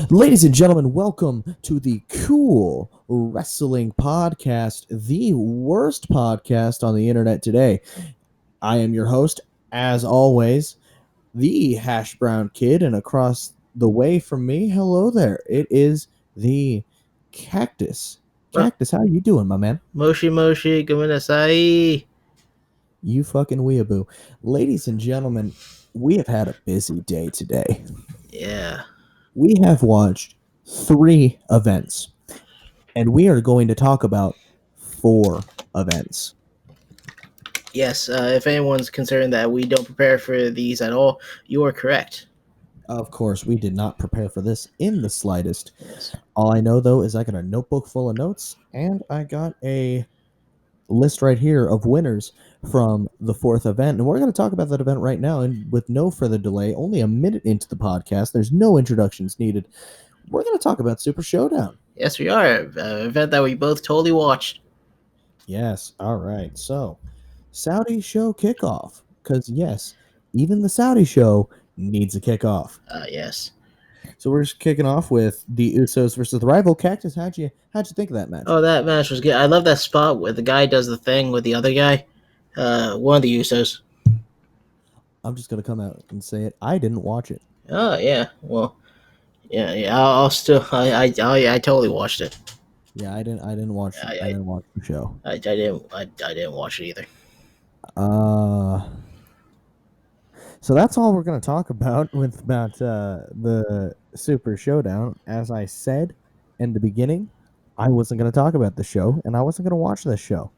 Ladies and gentlemen, welcome to the KEWL Wrestling Podcast, the worst podcast on the internet today. I am your host, as always, the Hash Brown Kid, and across the way from me, hello there. It is the Cactus. Cactus, how you doing, my man? Moshi Moshi, gomenasai. You fucking weeaboo. Ladies and gentlemen, we have had a busy day today. Yeah. We have watched 3 events. And we are going to talk about 4 events. Yes, if anyone's concerned that we don't prepare for these at all, you are correct. Of course, we did not prepare for this in the slightest. Yes. All I know, though, is I got a notebook full of notes, and I got a list right here of winners from the 4th event. And we're going to talk about that event right now. And with no further delay, only a minute into the podcast, there's no introductions needed. We're going to talk about Super Showdown. Yes, we are. An event that we both totally watched. Yes. All right. So, Saudi show kickoff. Because, yes, even the Saudi show needs a kickoff. Yes. So we're just kicking off with the Usos versus the Rival. Cactus, how'd you think of that match? Oh, that match was good. I love that spot where the guy does the thing with the other guy. One of the Usos. I'm just gonna come out and say it. I didn't watch it. Oh yeah. Well, yeah. I'll still. I totally watched it. Yeah, I didn't watch. I didn't watch the show. I didn't watch it either. So that's all we're gonna talk about the Super Showdown. As I said in the beginning, I wasn't gonna talk about the show, and I wasn't gonna watch this show.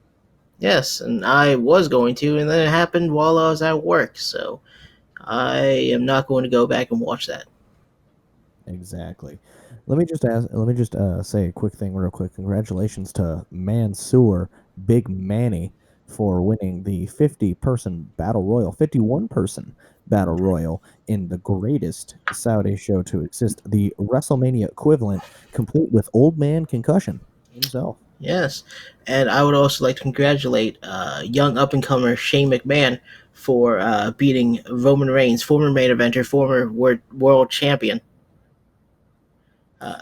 Yes, and I was going to, and then it happened while I was at work, so I am not going to go back and watch that. Exactly. Let me just say a quick thing real quick. Congratulations to Mansoor, Big Manny, for winning the 51-person Battle Royal in the greatest Saudi show to exist, the WrestleMania equivalent, complete with Old Man Concussion himself. Yes, and I would also like to congratulate young up-and-comer Shane McMahon for beating Roman Reigns, former main eventer, former world champion.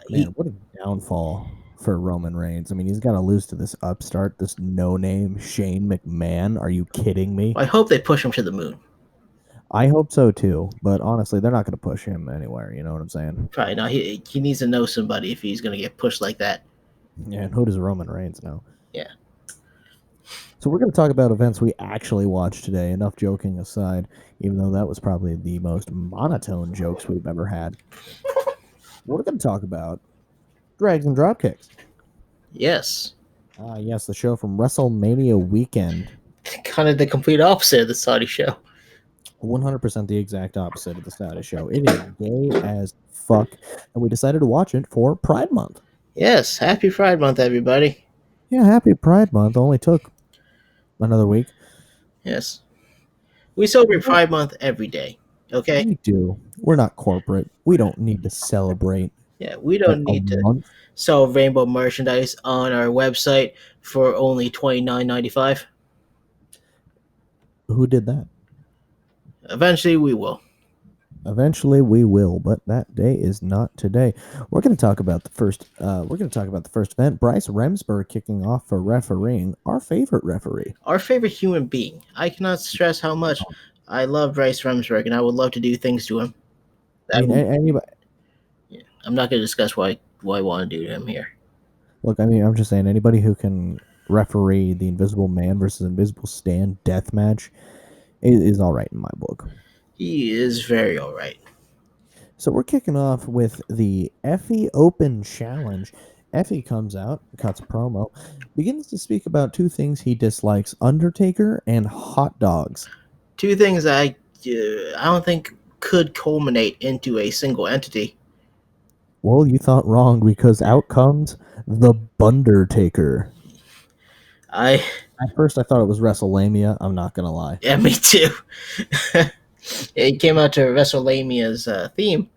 Man, what a downfall for Roman Reigns. I mean, he's got to lose to this upstart, this no-name Shane McMahon. Are you kidding me? I hope they push him to the moon. I hope so too, but honestly, they're not going to push him anywhere. You know what I'm saying? Probably not. He needs to know somebody if he's going to get pushed like that. Yeah, and who does Roman Reigns know? Yeah. So we're going to talk about events we actually watched today. Enough joking aside, even though that was probably the most monotone jokes we've ever had. We're going to talk about Drags and Dropkicks. Yes. Yes, the show from WrestleMania weekend. Kind of the complete opposite of the Saudi show. 100% the exact opposite of the Saudi show. It is gay as fuck, and we decided to watch it for Pride Month. Yes, happy Pride Month, everybody. Yeah, happy Pride Month. Only took another week. Yes. We celebrate Pride Month every day, okay? We do. We're not corporate. We don't need to celebrate. Yeah, we don't need to sell rainbow merchandise on our website for only $29.95. Who did that? Eventually, we will. Eventually, we will, but that day is not today. We're going to talk about the first. We're going to talk about the first event. Bryce Remsburg kicking off for refereeing. Our favorite referee. Our favorite human being. I cannot stress how much I love Bryce Remsburg, and I would love to do things to him. I mean, anybody. Yeah, I'm not going to discuss what I want to do to him here. Look, I mean, I'm just saying, anybody who can referee the Invisible Man versus Invisible Stan death match is all right in my book. He is very all right. So we're kicking off with the Effie Open Challenge. Effie comes out, cuts a promo, begins to speak about 2 things he dislikes: Undertaker and hot dogs. 2 things I don't think could culminate into a single entity. Well, you thought wrong, because out comes the Bundertaker. At first I thought it was WrestleMania. I'm not gonna lie. Yeah, me too. It came out to WrestleMania's theme.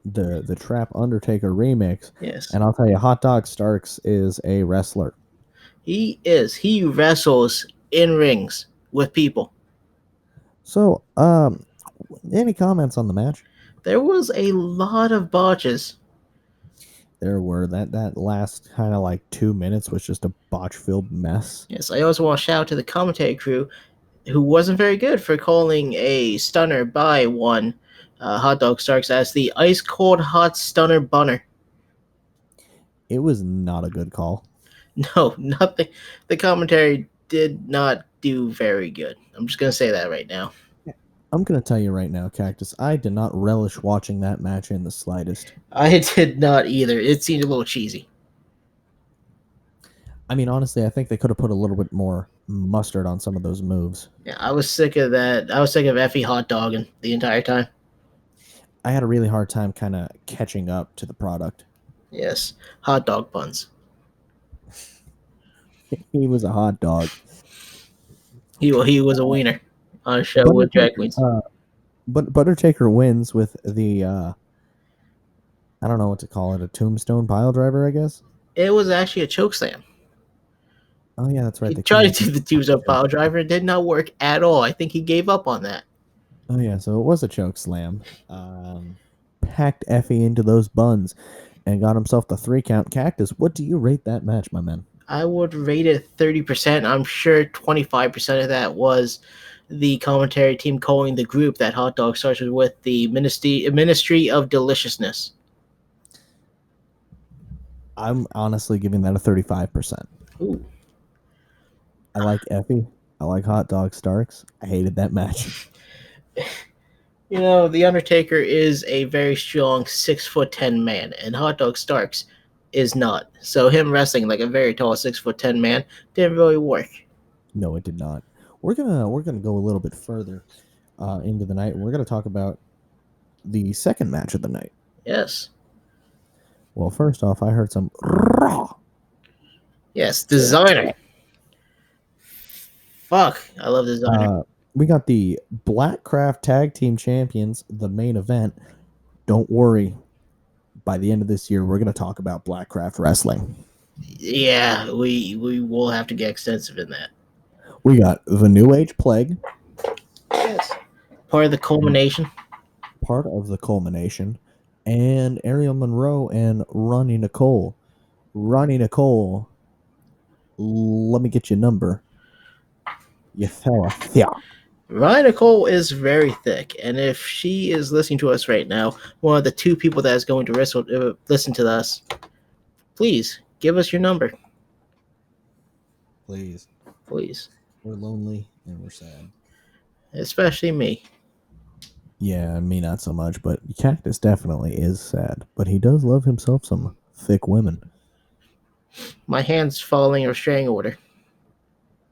The Trap Undertaker remix. Yes. And I'll tell you, Hot Dog Starks is a wrestler. He is. He wrestles in rings with people. So, any comments on the match? There was a lot of botches. There were that last kind of like 2 minutes was just a botch-filled mess. Yes, I also want to shout out to the commentary crew, who wasn't very good for calling a stunner by one Hot Dog Starks as the ice cold hot stunner bunner. It was not a good call. No, nothing. The commentary did not do very good. I'm just gonna say that right now. I'm gonna tell you right now, Cactus, I did not relish watching that match in the slightest. I did not either. It seemed a little cheesy. I mean, honestly, I think they could have put a little bit more mustard on some of those moves. Yeah, I was sick of that. I was sick of Effie hot dogging the entire time. I had a really hard time kind of catching up to the product. Yes, hot dog buns. He was a hot dog. He was a wiener on a show with drag Buttertaker, queens. but Buttertaker wins with the I don't know what to call it, a tombstone pile driver, I guess. It was actually a choke slam. Oh yeah, that's right. He They tried couldn't to do the Tuesday pile driver. It did not work at all. I think he gave up on that. Oh yeah, so it was a choke slam. Packed Effie into those buns and got himself the 3 count. Cactus, what do you rate that match, my man? I would rate it 30%. I'm sure 25% of that was the commentary team calling the group that Hot Dog starts with the Ministry of Deliciousness. I'm honestly giving that a 35%. Ooh. I like Effie. I like Hot Dog Starks. I hated that match. You know, The Undertaker is a very strong 6'10" man, and Hot Dog Starks is not. So him wrestling like a very tall 6'10" man didn't really work. No, it did not. We're gonna go a little bit further into the night. We're gonna talk about the second match of the night. Yes. Well, first off, I heard some raw. Yes, Designer. Fuck, I love Designer. We got the Blackcraft Tag Team Champions, the main event. Don't worry. By the end of this year, we're going to talk about Blackcraft Wrestling. Yeah, we will have to get extensive in that. We got the New Age Plague. Yes. Part of the culmination. Part of the culmination. And Ariel Monroe and Ronnie Nicole. Ronnie Nicole, let me get your number. You fella. Yeah. Ryan Nicole is very thick, and if she is listening to us right now, one of the two people that is going to listen to us, please give us your number. Please. Please. We're lonely and we're sad. Especially me. Yeah, me not so much, but Cactus definitely is sad. But he does love himself some thick women. My hand's following a restraining order.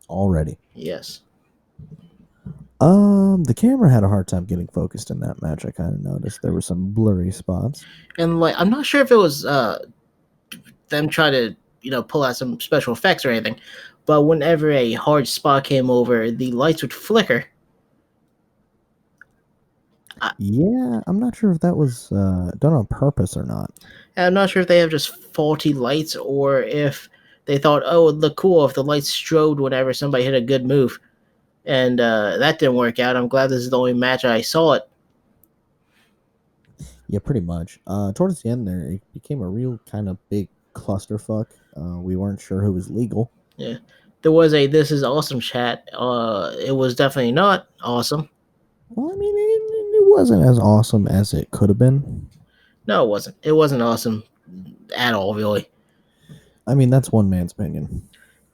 Already. Yes. The camera had a hard time getting focused in that match. I kind of noticed there were some blurry spots. And like, I'm not sure if it was them trying to, pull out some special effects or anything, but whenever a hard spot came over, the lights would flicker. Yeah, I'm not sure if that was done on purpose or not. And I'm not sure if they have just faulty lights or if they thought, oh, it'd look cool if the lights strobed whenever somebody hit a good move. And that didn't work out. I'm glad this is the only match I saw it. Yeah, pretty much. Towards the end there, it became a real kind of big clusterfuck. We weren't sure who was legal. Yeah. There was a "This is awesome" chat. It was definitely not awesome. Well, I mean, it wasn't as awesome as it could have been. No, it wasn't. It wasn't awesome at all, really. I mean, that's one man's opinion.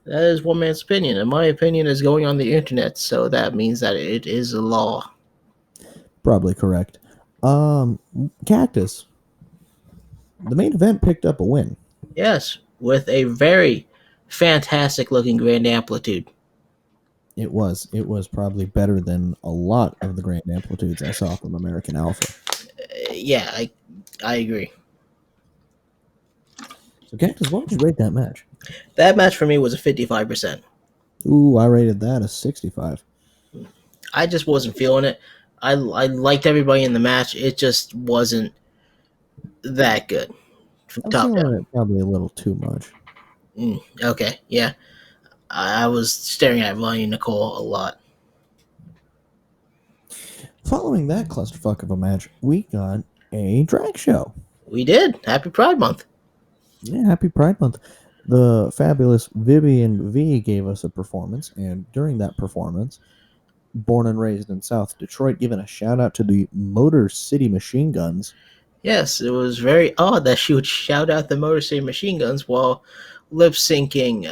That is one man's opinion, and my opinion is going on the internet, so that means that it is a law. Probably correct. Cactus. The main event picked up a win. Yes, with a very fantastic looking Grand Amplitude. It was probably better than a lot of the Grand Amplitudes I saw from American Alpha. Yeah, I agree. So, Cactus, what would you rate that match? That match for me was a 55%. Ooh, I rated that a 65. I just wasn't feeling it. I liked everybody in the match. It just wasn't that good. I'm feeling it probably a little too much. Okay, yeah. I was staring at Ronnie Nicole a lot. Following that clusterfuck of a match, we got a drag show. We did. Happy Pride Month. Yeah, happy Pride Month. The fabulous Vivian V gave us a performance, and during that performance, born and raised in South Detroit, giving a shout out to the Motor City Machine Guns. Yes, it was very odd that she would shout out the Motor City Machine Guns while lip syncing.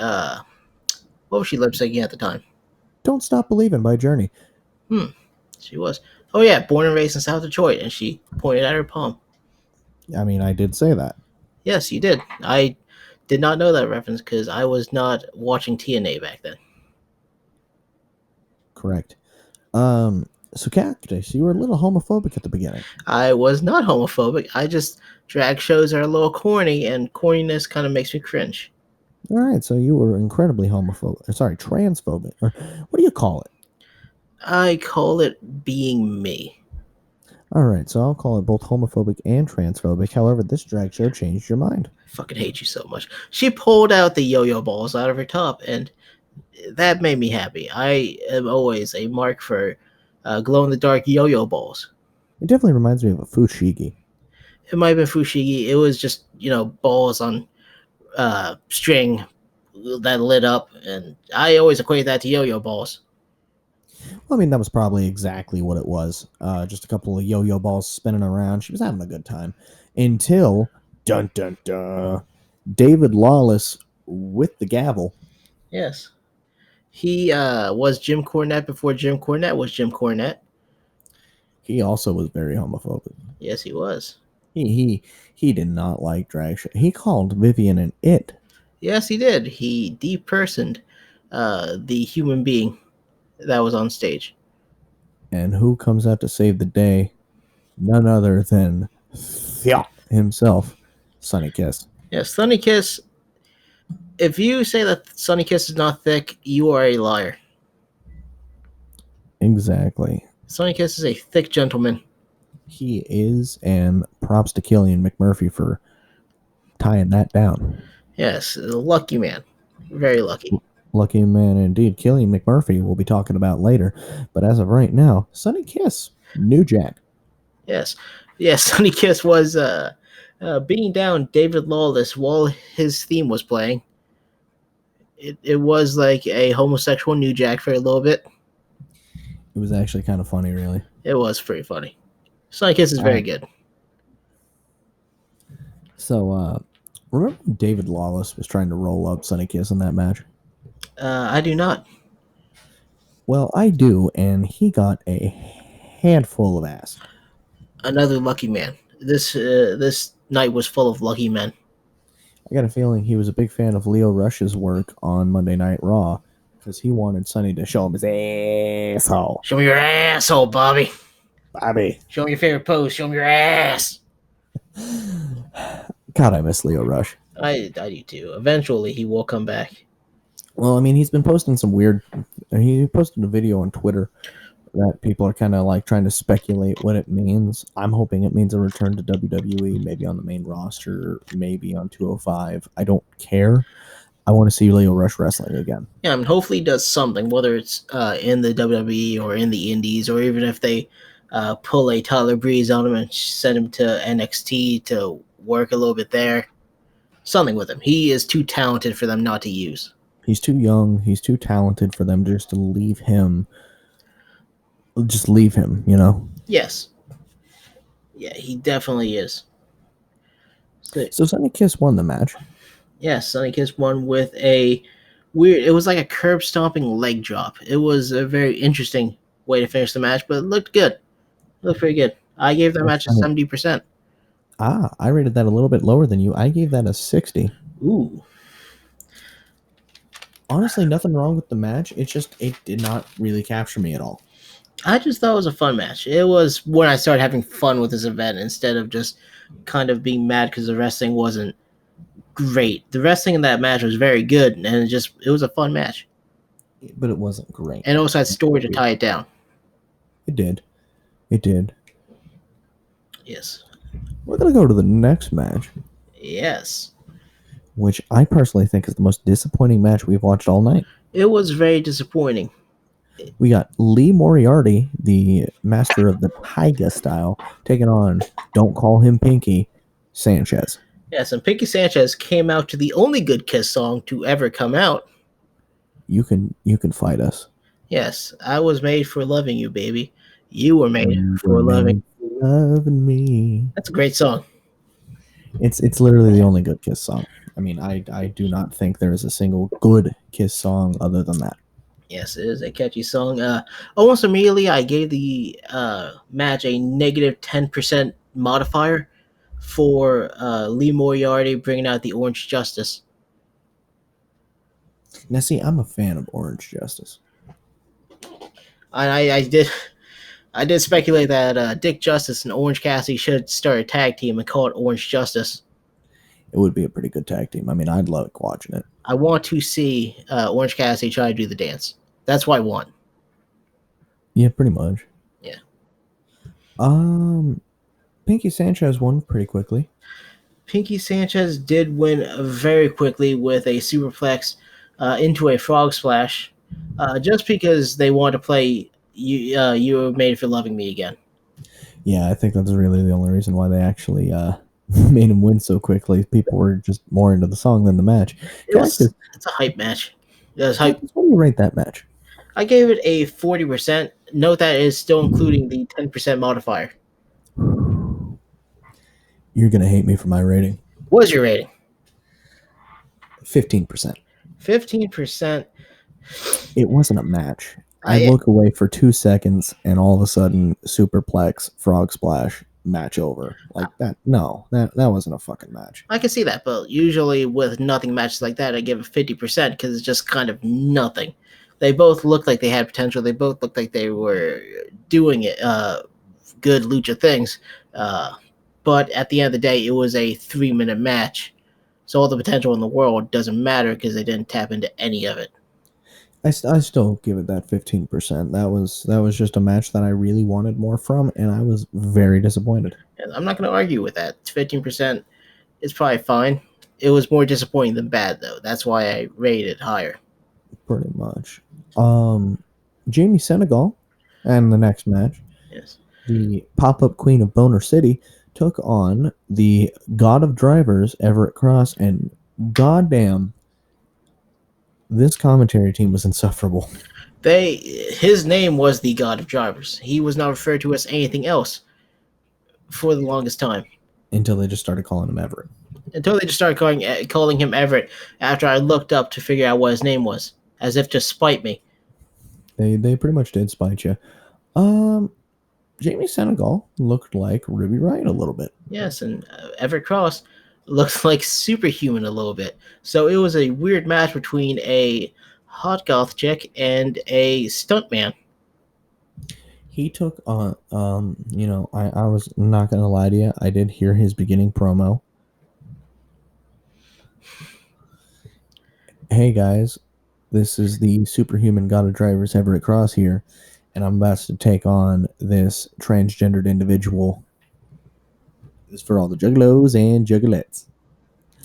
What was she lip syncing at the time? Don't Stop Believing by Journey. Hmm, she was. Oh yeah, born and raised in South Detroit, and she pointed at her palm. I mean, I did say that. Yes, you did. I did not know that reference because I was not watching TNA back then. Correct. Um, so Cactus, you were a little homophobic at the beginning. I was not homophobic. I just drag shows are a little corny, and corniness kind of makes me cringe. All right, so you were incredibly homophobic. Or sorry, transphobic. Or what do you call it? I call it being me. All right, so I'll call it both homophobic and transphobic. However, this drag show changed your mind. I fucking hate you so much. She pulled out the yo-yo balls out of her top, and that made me happy. I am always a mark for glow-in-the-dark yo-yo balls. It definitely reminds me of a fushigi. It might have been fushigi. It was just balls on string that lit up, and I always equate that to yo-yo balls. Well, I mean, that was probably exactly what it was. Just a couple of yo-yo balls spinning around. She was having a good time until dun dun dun, David Lawless with the gavel. Yes, he was Jim Cornette before Jim Cornette was Jim Cornette. He also was very homophobic. Yes, he was. He did not like drag show. He called Vivian an it. Yes, he did. He depersoned the human being that was on stage. And who comes out to save the day? None other than himself, Sonny Kiss. Yes, Sunny Kiss. If you say that Sunny Kiss is not thick, you are a liar. Exactly. Sunny Kiss is a thick gentleman. He is, and props to Killian McMurphy for tying that down. Yes, a lucky man. Very lucky. Lucky man indeed. Killian McMurphy we'll be talking about later. But as of right now, Sonny Kiss, New Jack. Yes. Yes, Sunny Kiss was beating down David Lawless while his theme was playing. It was like a homosexual New Jack for a little bit. It was actually kind of funny, really. It was pretty funny. Sunny Kiss is very good. So, remember when David Lawless was trying to roll up Sonny Kiss in that match? I do not. Well, I do, and he got a handful of ass. Another lucky man. This night was full of lucky men. I got a feeling he was a big fan of Leo Rush's work on Monday Night Raw because he wanted Sonny to show him his asshole. Show me your asshole, Bobby. Bobby. Show me your favorite pose. Show me your ass. God, I miss Leo Rush. I do too. Eventually, he will come back. Well, I mean, he's been posting some weird. He posted a video on Twitter that people are kind of like trying to speculate what it means. I'm hoping it means a return to WWE, maybe on the main roster, maybe on 205. I don't care. I want to see Leo Rush wrestling again. Yeah, I mean, hopefully he does something, whether it's in the WWE or in the Indies, or even if they pull a Tyler Breeze on him and send him to NXT to work a little bit there. Something with him. He is too talented for them not to use. He's too young. He's too talented for them just to leave him. Just leave him, you know? Yes. Yeah, he definitely is. So Sonny Kiss won the match. Yes, Sonny Kiss won with a weird. It was like a curb stomping leg drop. It was a very interesting way to finish the match, but it looked good. It looked pretty good. I gave that match a 70%. I rated that a little bit lower than you. I gave that a 60. Ooh. Honestly, nothing wrong with the match. It's just it did not really capture me at all. I just thought it was a fun match. It was when I started having fun with this event instead of just kind of being mad because the wrestling wasn't great. The wrestling in that match was very good, and it was a fun match. But it wasn't great. And it also had story to tie it down. It did. It did. Yes. We're going to go to the next match. Yes. Which I personally think is the most disappointing match we've watched all night. It was very disappointing. We got Lee Moriarty, the master of the Taiga style, taking on, don't call him Pinky, Sanchez. Yes, and Pinky Sanchez came out to the only good Kiss song to ever come out. You can fight us. Yes, I was made for loving you, baby. You were made You were for loving. made for loving me. That's a great song. It's literally the only good Kiss song. I mean, I do not think there is a single good Kiss song other than that. Yes, it is a catchy song. Almost immediately, I gave the match a negative 10% modifier for Lee Moriarty bringing out the Orange Justice. Now, see, I'm a fan of Orange Justice. I did speculate that Dick Justice and Orange Cassidy should start a tag team and call it Orange Justice. It would be a pretty good tag team. I mean, I'd love watching it. I want to see Orange Cassidy try to do the dance. That's what I want. Yeah, pretty much. Yeah. Pinky Sanchez won pretty quickly. Pinky Sanchez did win very quickly with a superplex into a frog splash, just because they want to play You Were Made for Loving Me again. Yeah, I think that's really the only reason why they actually made him win so quickly. People were just more into the song than the match. It's a hype match. It was hype. Cactus, what do you rate that match? I gave it a 40%. Note that it is still including the 10% modifier. You're gonna hate me for my rating. What is your rating? 15%. 15%. It wasn't a match. I look away for 2 seconds, and all of a sudden, superplex, frog splash, match over. Like that. No, that wasn't a fucking match. I can see that, but usually with nothing matches like that, I give it 50% because it's just kind of nothing. They both looked like they had potential. They both looked like they were doing it, good lucha things. But at the end of the day, it was a 3-minute match. So all the potential in the world doesn't matter because they didn't tap into any of it. I still give it that 15%. That was just a match that I really wanted more from, and I was very disappointed. And I'm not going to argue with that. 15% is probably fine. It was more disappointing than bad, though. That's why I rated it higher. Pretty much. Jamie Senegal, and the next match, Yes, the pop-up queen of Boner City, took on the god of drivers, Everett Cross, and goddamn, this commentary team was insufferable. his name was the God of Drivers. He was not referred to as anything else for the longest time. Until they just started calling him Everett. Until they just started calling him Everett after I looked up to figure out what his name was, as if to spite me. They pretty much did spite you. Jamie Senegal looked like Ruby Riott a little bit. Yes, and Everett Cross looks like superhuman a little bit. So it was a weird match between a hot goth chick and a stuntman. He took on, I was not going to lie to you. I did hear his beginning promo. Hey guys, this is the superhuman god of drivers, Everett Cross here, and I'm about to take on this transgendered individual. This is for all the juggalos and juggalettes.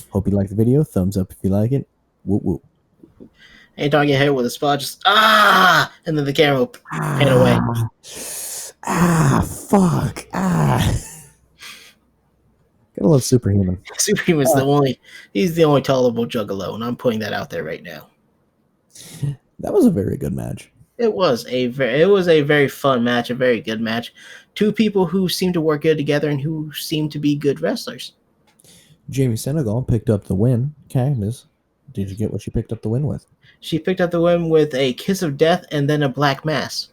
Hope you like the video. Thumbs up if you like it. Whoop whoop. Anytime I get hit with a spot, just and then the camera will pan away. Fuck. Gotta love Superhuman. Superhuman's he's the only tolerable juggalo, and I'm putting that out there right now. That was a very good match. It was a very fun match, a very good match. Two people who seem to work good together and who seem to be good wrestlers. Jamie Senegal picked up the win. Cactus, did you get what she picked up the win with? She picked up the win with a kiss of death and then a black mass.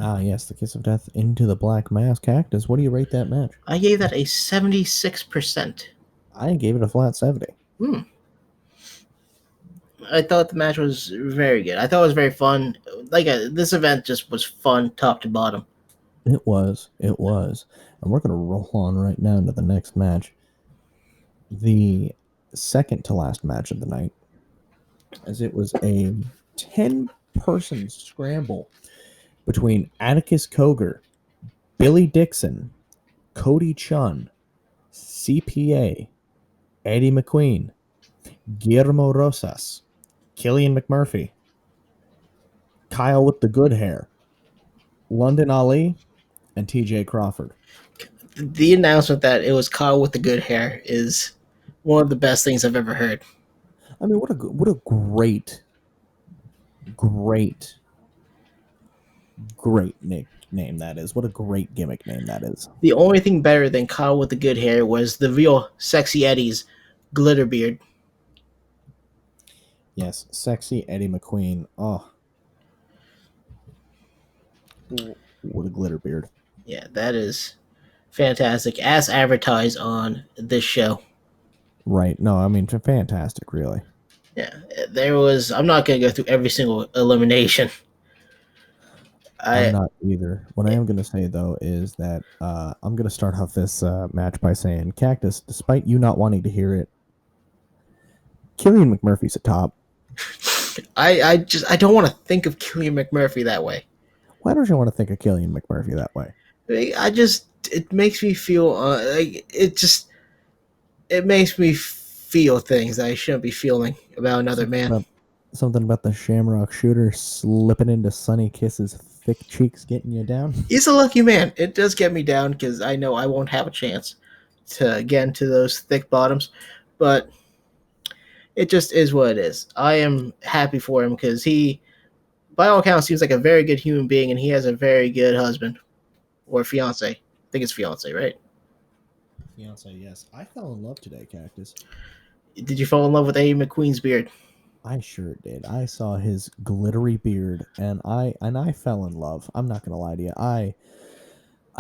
Ah, yes, the kiss of death into the black mass. Cactus, what do you rate that match? I gave that a 76%. I gave it a flat 70. I thought the match was very good. I thought it was very fun. This event just was fun top to bottom. It was. And we're going to roll on right now into the next match. The second to last match of the night, as it was a 10-person scramble between Atticus Cogar, Billy Dixon, Cody Chun, CPA, Eddie McQueen, Guillermo Rosas, Killian McMurphy, Kyle with the good hair, London Ali, and TJ Crawford. The announcement that it was Kyle with the good hair is one of the best things I've ever heard. I mean, what a great nickname that is. What a great gimmick name that is. The only thing better than Kyle with the good hair was the real Sexy Eddie's glitter beard. Yes, sexy Eddie McQueen. Oh, what a glitter beard. Yeah, that is fantastic, as advertised on this show. Right. No, I mean, fantastic, really. Yeah, there was. I'm not going to go through every single elimination. I'm not either. What I am going to say, though, is that I'm going to start off this match by saying, Cactus, despite you not wanting to hear it, Killian McMurphy's a top. I don't want to think of Killian McMurphy that way. Why don't you want to think of Killian McMurphy that way? It makes me feel it makes me feel things that I shouldn't be feeling about another man. Something about the Shamrock Shooter slipping into Sunny Kiss's thick cheeks getting you down. He's a lucky man. It does get me down because I know I won't have a chance to get into those thick bottoms, but it just is what it is. I am happy for him because he, by all accounts, seems like a very good human being, and he has a very good husband or fiance. I think it's fiance, right? Fiance, yes. I fell in love today, Cactus. Did you fall in love with Eddie McQueen's beard? I sure did. I saw his glittery beard, and I fell in love. I'm not gonna lie to you. I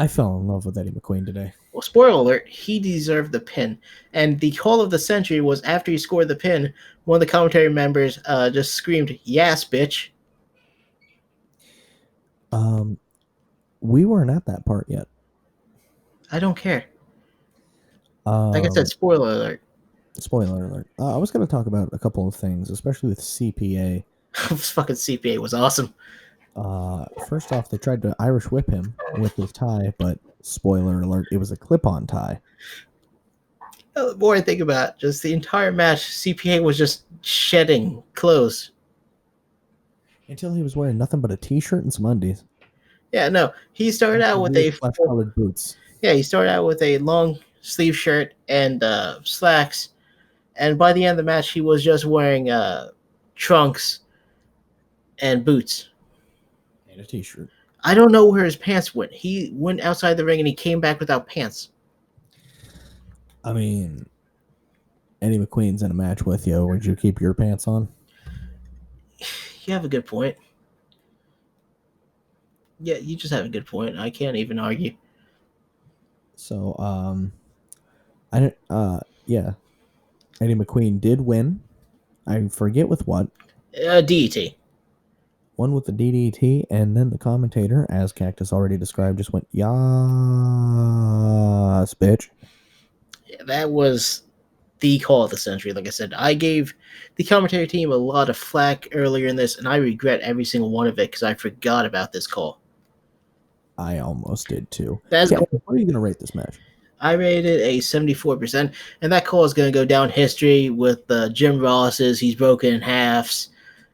fell in love with Eddie McQueen today. Well, spoiler alert, he deserved the pin. And the call of the century was after he scored the pin, one of the commentary members just screamed, "Yes, bitch." We weren't at that part yet. I don't care. Like I said, spoiler alert. Spoiler alert. I was going to talk about a couple of things, especially with CPA. Fucking CPA was awesome. First off, they tried to Irish whip him with his tie, but spoiler alert, it was a clip-on tie. The more I think about it, just the entire match, CPA was just shedding clothes. Until he was wearing nothing but a t-shirt and some undies. Yeah, no. He started out with flesh-colored boots. Yeah, he started out with a long sleeve shirt and slacks. And by the end of the match, he was just wearing trunks and boots. And a t-shirt. I don't know where his pants went. He went outside the ring and he came back without pants. I mean, Eddie McQueen's in a match with you. Would you keep your pants on? You have a good point. Yeah, you just have a good point. I can't even argue. So, yeah. Eddie McQueen did win. I forget with what. DDT. One with the DDT, and then the commentator, as Cactus already described, just went, "Yas, bitch." Yeah, that was the call of the century. Like I said, I gave the commentary team a lot of flack earlier in this, and I regret every single one of it because I forgot about this call. I almost did too. What are you going to rate this match? I rated a 74%, and that call is going to go down history with Jim Ross's "he's broken in halves"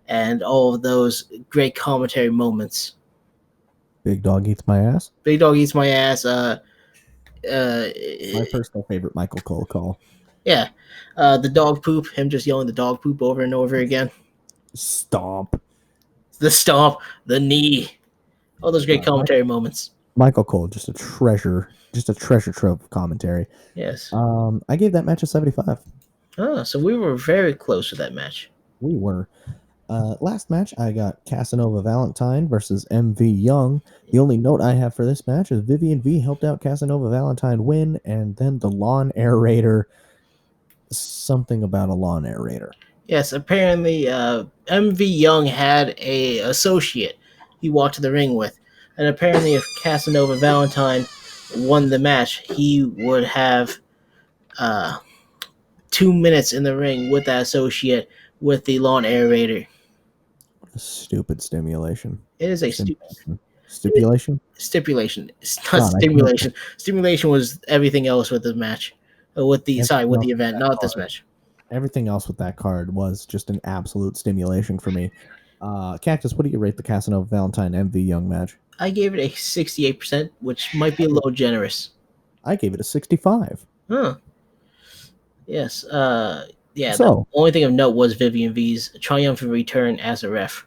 and all of those great commentary moments. Big Dog Eats My Ass? Big Dog Eats My Ass. My personal favorite Michael Cole call. Yeah. The dog poop, him just yelling the dog poop over and over again. Stomp. The stomp, the knee. All those great commentary moments. Michael Cole, just a treasure trove of commentary. Yes. I gave that match a 75. Oh, so we were very close to that match. We were. Last match, I got Casanova Valentine versus MV Young. The only note I have for this match is Vivian V helped out Casanova Valentine win, and then the lawn aerator. Something about a lawn aerator. Yes, apparently MV Young had a associate he walked to the ring with. And apparently if Casanova Valentine won the match, he would have 2 minutes in the ring with that associate with the lawn aerator. What a stupid stimulation. It is a stipulation? Stipulation. It's not stimulation. Stimulation was everything else with the match. With the event, not this match. Everything else with that card was just an absolute stimulation for me. Cactus, what do you rate the Casanova Valentine MV Young match? I gave it a 68%, which might be a little generous. I gave it a 65. Huh. Yes. Yeah. The So only thing of note was Vivian V's triumphant return as a ref.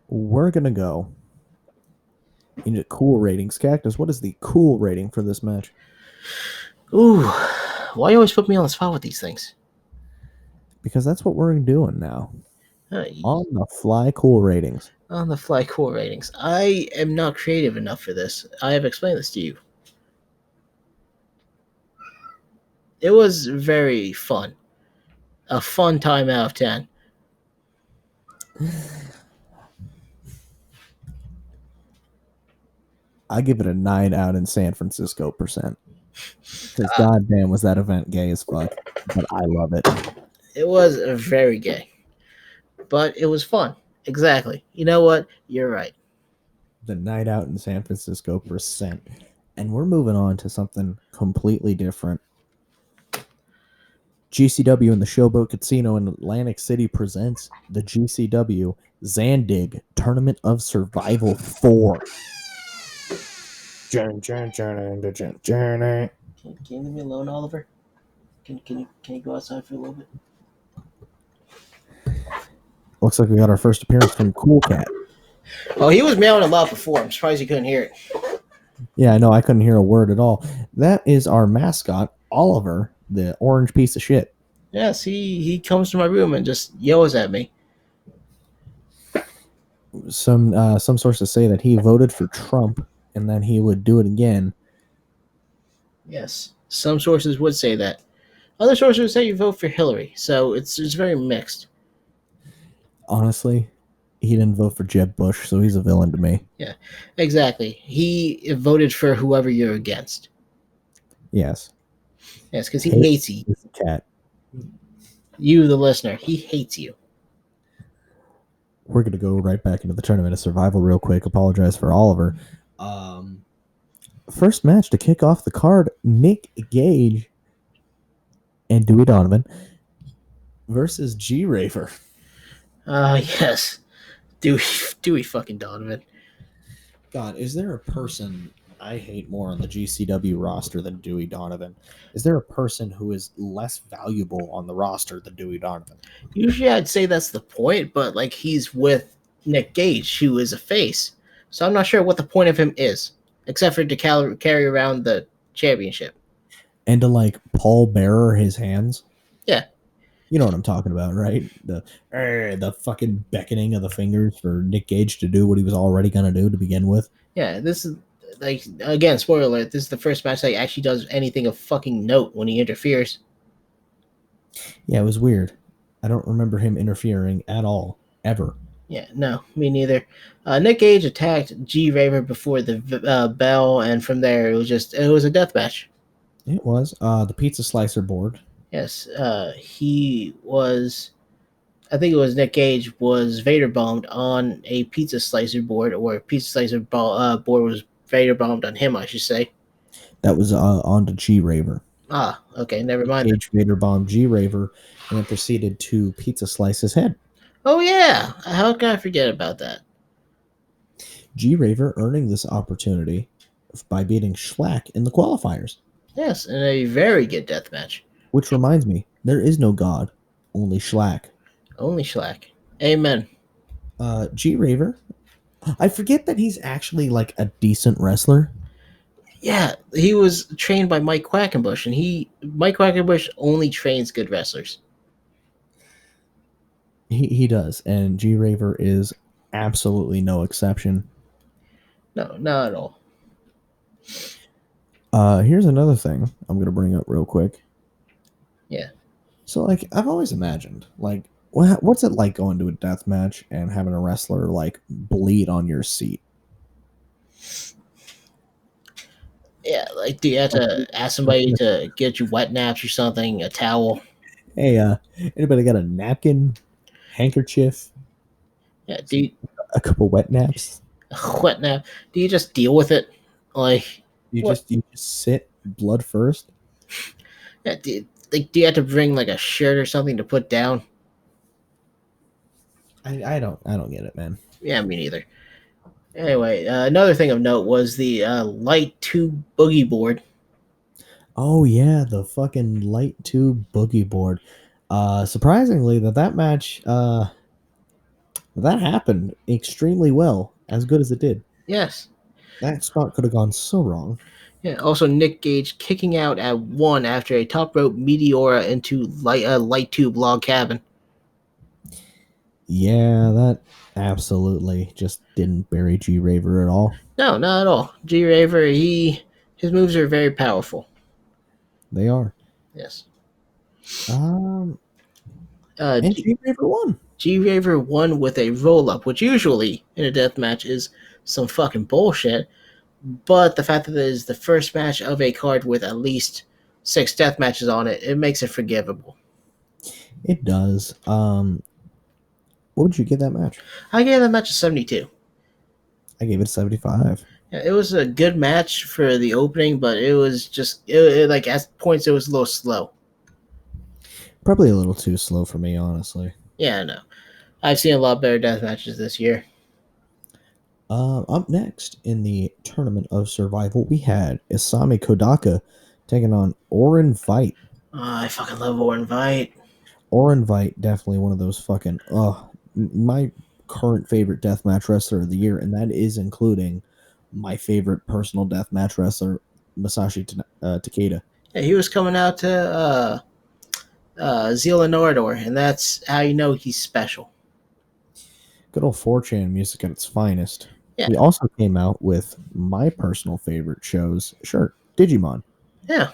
we're gonna go into cool ratings. Cactus, what is the cool rating for this match? Ooh, why you always put me on the spot with these things? Because that's what we're doing now. Uh, On the fly cool ratings. on the fly core ratings. I am not creative enough for this. I have explained this to you. It was very fun. A fun time out of 10. I give it a 9 out in San Francisco percent. Because goddamn was that event gay as fuck. But I love it. It was very gay, but it was fun. Exactly. You know what? You're right. The night out in San Francisco percent. And we're moving on to something completely different. GCW and the Showboat Casino in Atlantic City presents the GCW Zandig Tournament of Survival 4. Can you leave me alone, Oliver? Can you go outside for a little bit? Looks like we got our first appearance from Cool Cat. Oh, he was meowing a lot before. I'm surprised you couldn't hear it. Yeah, I know. I couldn't hear a word at all. That is our mascot, Oliver, the orange piece of shit. Yes, he comes to my room and just yells at me. Some sources say that he voted for Trump and then he would do it again. Yes, some sources would say that. Other sources would say you vote for Hillary. So it's very mixed. Honestly, he didn't vote for Jeb Bush, so he's a villain to me. Yeah, exactly. He voted for whoever you're against. Yes. Yes, because he hates you. Cat. You, the listener, he hates you. We're gonna go right back into the tournament of survival real quick. Apologize for Oliver. First match to kick off the card: Nick Gage and Dewey Donovan versus G Raver. Yes, Dewey fucking Donovan. God, is there a person I hate more on the GCW roster than Dewey Donovan? Is there a person who is less valuable on the roster than Dewey Donovan? Usually, I'd say that's the point, but like he's with Nick Gage, who is a face, so I'm not sure what the point of him is, except for to carry around the championship. And to like Paul Bearer his hands. Yeah. You know what I'm talking about, right? The fucking beckoning of the fingers for Nick Gage to do what he was already gonna do to begin with. Yeah, this is like again, spoiler alert. This is the first match that he actually does anything of fucking note when he interferes. Yeah, it was weird. I don't remember him interfering at all, ever. Yeah, no, me neither. Nick Gage attacked G Raver before the bell, and from there it was a death match. It was the pizza slicer board. Yes, he was. I think it was Nick Gage was Vader bombed on a pizza slicer board, or a pizza slicer board was Vader bombed on him, I should say. That was on to G Raver. Ah, okay, never mind. Gage Vader bombed G Raver and then proceeded to pizza slice his head. Oh yeah, how can I forget about that? G Raver earning this opportunity by beating Schlack in the qualifiers. Yes, in a very good death match. Which reminds me, there is no God, only Schlack. Only Schlack. Amen. G Raver. I forget that he's actually like a decent wrestler. Yeah, he was trained by Mike Quackenbush, and Mike Quackenbush only trains good wrestlers. He does, and G Raver is absolutely no exception. No, not at all. Here's another thing I'm gonna bring up real quick. Yeah. So like I've always imagined, like what's it like going to a death match and having a wrestler like bleed on your seat? Yeah, like do you have to ask somebody to get you wet naps or something, a towel? Hey, anybody got a napkin, handkerchief, Yeah, do you, a couple wet naps? wet nap? Do you just deal with it? Like You what? just sit blood first. Yeah, do you have to bring like a shirt or something to put down? I don't get it, man. Yeah, me neither. Anyway, another thing of note was the light tube boogie board. Oh yeah, the fucking light tube boogie board. Surprisingly, that match that happened extremely well, as good as it did. Yes. That spot could have gone so wrong. Yeah. Also, Nick Gage kicking out at one after a top rope meteora into light tube log cabin. Yeah, that absolutely just didn't bury G Raver at all. No, not at all. G Raver, his moves are very powerful. They are. Yes. Um, Uh, and G Raver won. G Raver won with a roll up, which usually in a death match is some fucking bullshit. But the fact that it is the first match of a card with at least 6 death matches on it, it makes it forgivable. It does. What would you give that match? I gave that match a 72. I gave it a 75. Yeah, it was a good match for the opening, but it was just like at points it was a little slow. Probably a little too slow for me, honestly. Yeah, I know. I've seen a lot better death matches this year. Up next in the Tournament of Survival, we had Isami Kodaka taking on Orin Vite. Oh, I fucking love War Invite. Orin Vite, definitely one of those fucking, my current favorite deathmatch wrestler of the year, and that is including my favorite personal deathmatch wrestler, Masashi Takeda. Yeah, he was coming out to Zila Norador, and that's how you know he's special. Good old 4chan music at its finest. Yeah, He also came out with my personal favorite shows, sure, Digimon, yeah.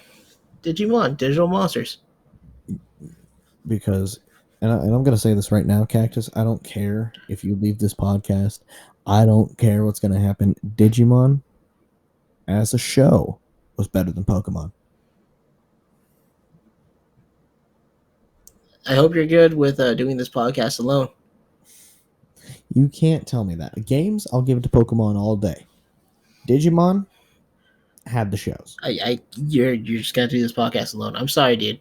Digimon, Digital Monsters. because, and I'm going to say this right now, Cactus, I don't care if you leave this podcast. I don't care what's going to happen. Digimon, as a show, was better than Pokemon. I hope you're good with doing this podcast alone. You can't tell me that. Games, I'll give it to Pokemon all day. Digimon had the shows. You're just gonna do this podcast alone. I'm sorry, dude.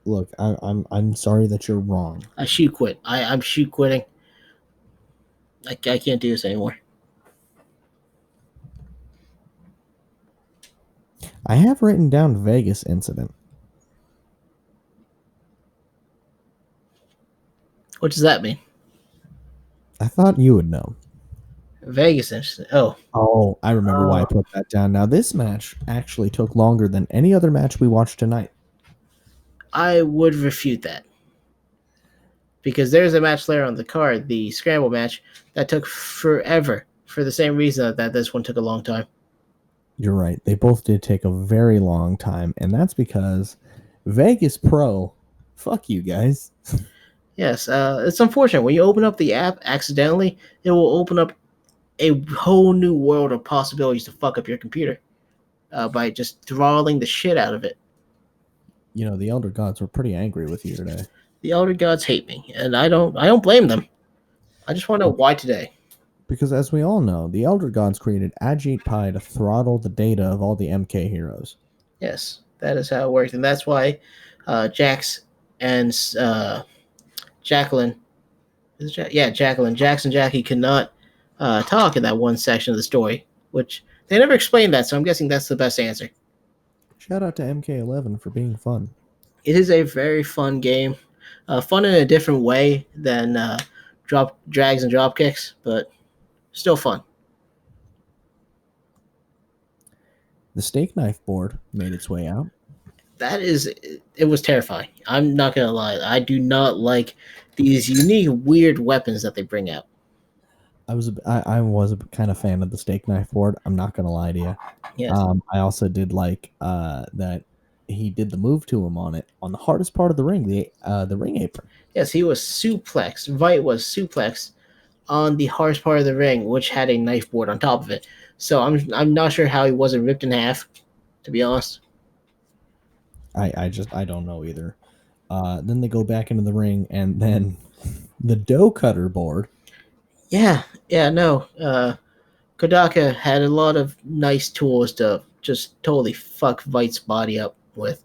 Look, I'm sorry that you're wrong. I shoot quit. I'm shoot quitting. I can't do this anymore. I have written down Vegas incident. What does that mean? I thought you would know. Vegas incident. Oh, I remember why I put that down. Now, this match actually took longer than any other match we watched tonight. I would refute that because there's a match later on the card, the scramble match, that took forever for the same reason that this one took a long time. You're right. They both did take a very long time, and that's because Vegas Pro, fuck you guys. Yes, it's unfortunate when you open up the app accidentally, it will open up a whole new world of possibilities to fuck up your computer by just throttling the shit out of it. You know, the Elder Gods were pretty angry with you today. The elder gods hate me, and I don't blame them. I just want to know why today. Because as we all know, the Elder Gods created Ajit Pai to throttle the data of all the MK heroes. Yes, that is how it worked, and that's why Jax and Jacqueline, Jacqueline, Jax and Jackie could not talk in that one section of the story, which they never explained that. So I'm guessing that's the best answer. Shout out to MK11 for being fun. It is a very fun game, fun in a different way than drags and dropkicks, but still fun. The steak knife board made its way out. It was terrifying. I'm not gonna lie. I do not like these unique, weird weapons that they bring out. I was a kind of fan of the steak knife board. I'm not gonna lie to you. Yes, I also did like that he did the move to him on it on the hardest part of the ring, the ring apron. yes, he was suplex. Vite was suplex on the hardest part of the ring, which had a knife board on top of it. So I'm not sure how he wasn't ripped in half, to be honest. I don't know either. Then they go back into the ring, and then the dough cutter board. Yeah, no. Kodaka had a lot of nice tools to just totally fuck Vite's body up with.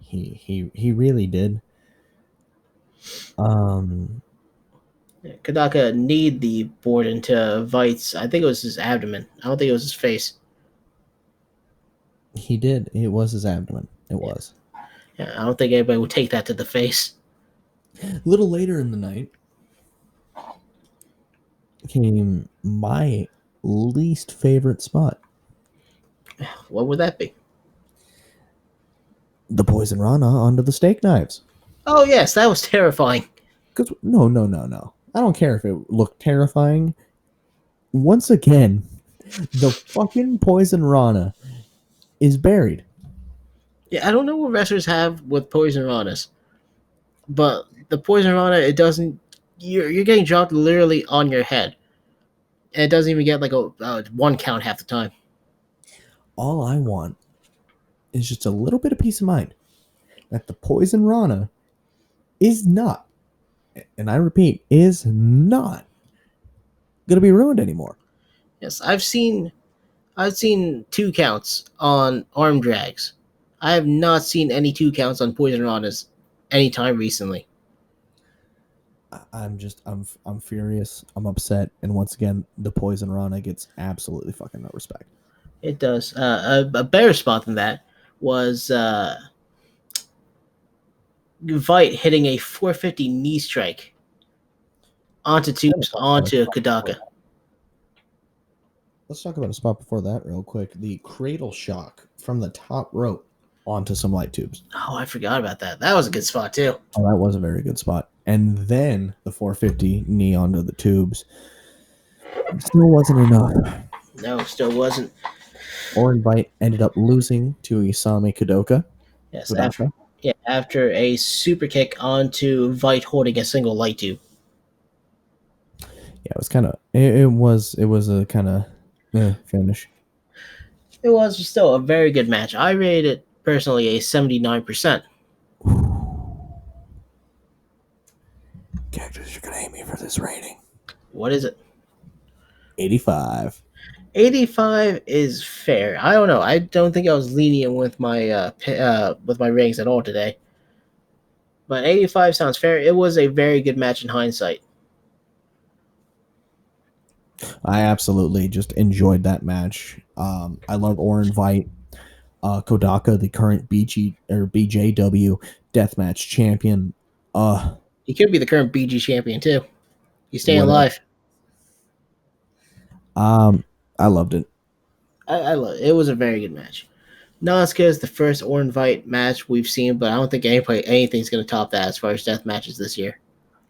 He really did. Kodaka kneed the board into Vite's, I think it was his abdomen. I don't think it was his face. He did. It was his abdomen. It was. Yeah, I don't think anybody would take that to the face. A little later in the night came my least favorite spot. What would that be? The Poison Rana onto the steak knives. Oh yes, that was terrifying. Because no. I don't care if it looked terrifying. Once again, the fucking Poison Rana is buried. Yeah, I don't know what wrestlers have with poison ranas, but the poison rana, it doesn't. You're getting dropped literally on your head, and it doesn't even get like a one count half the time. All I want is just a little bit of peace of mind that the Poison Rana is not, and I repeat, is not going to be ruined anymore. Yes, I've seen 2 counts on arm drags. I have not seen any 2 counts on poison ranas anytime recently. I'm furious. I'm upset, and once again, the Poison Rana gets absolutely fucking no respect. It does. A better spot than that was Vite hitting a 450 knee strike onto tubes onto Kadaka. Let's talk about a spot before that real quick. The cradle shock from the top rope onto some light tubes. Oh, I forgot about that. That was a good spot too. Oh, that was a very good spot. And then the 450 knee onto the tubes. Still wasn't enough. No, still wasn't. Orin Vite ended up losing to Isami Kadoka. Yes, after a super kick onto Vite holding a single light tube. Yeah, it was kind of it was a kind of finish. It was still a very good match. I rated it personally a 79%. Cactus, you're gonna hate me for this rating. What is it? 85. 85 is fair. I don't know. I don't think I was lenient with my ratings at all today. But 85 sounds fair. It was a very good match in hindsight. I absolutely just enjoyed that match. I love Orin Vite, Kodaka, the current BJW deathmatch champion. He could be the current BG champion too. He's staying Whatever. alive. I loved it. I love it. It was a very good match. Not as good as the first Orin Vite match we've seen, but I don't think anything's going to top that as far as death matches this year.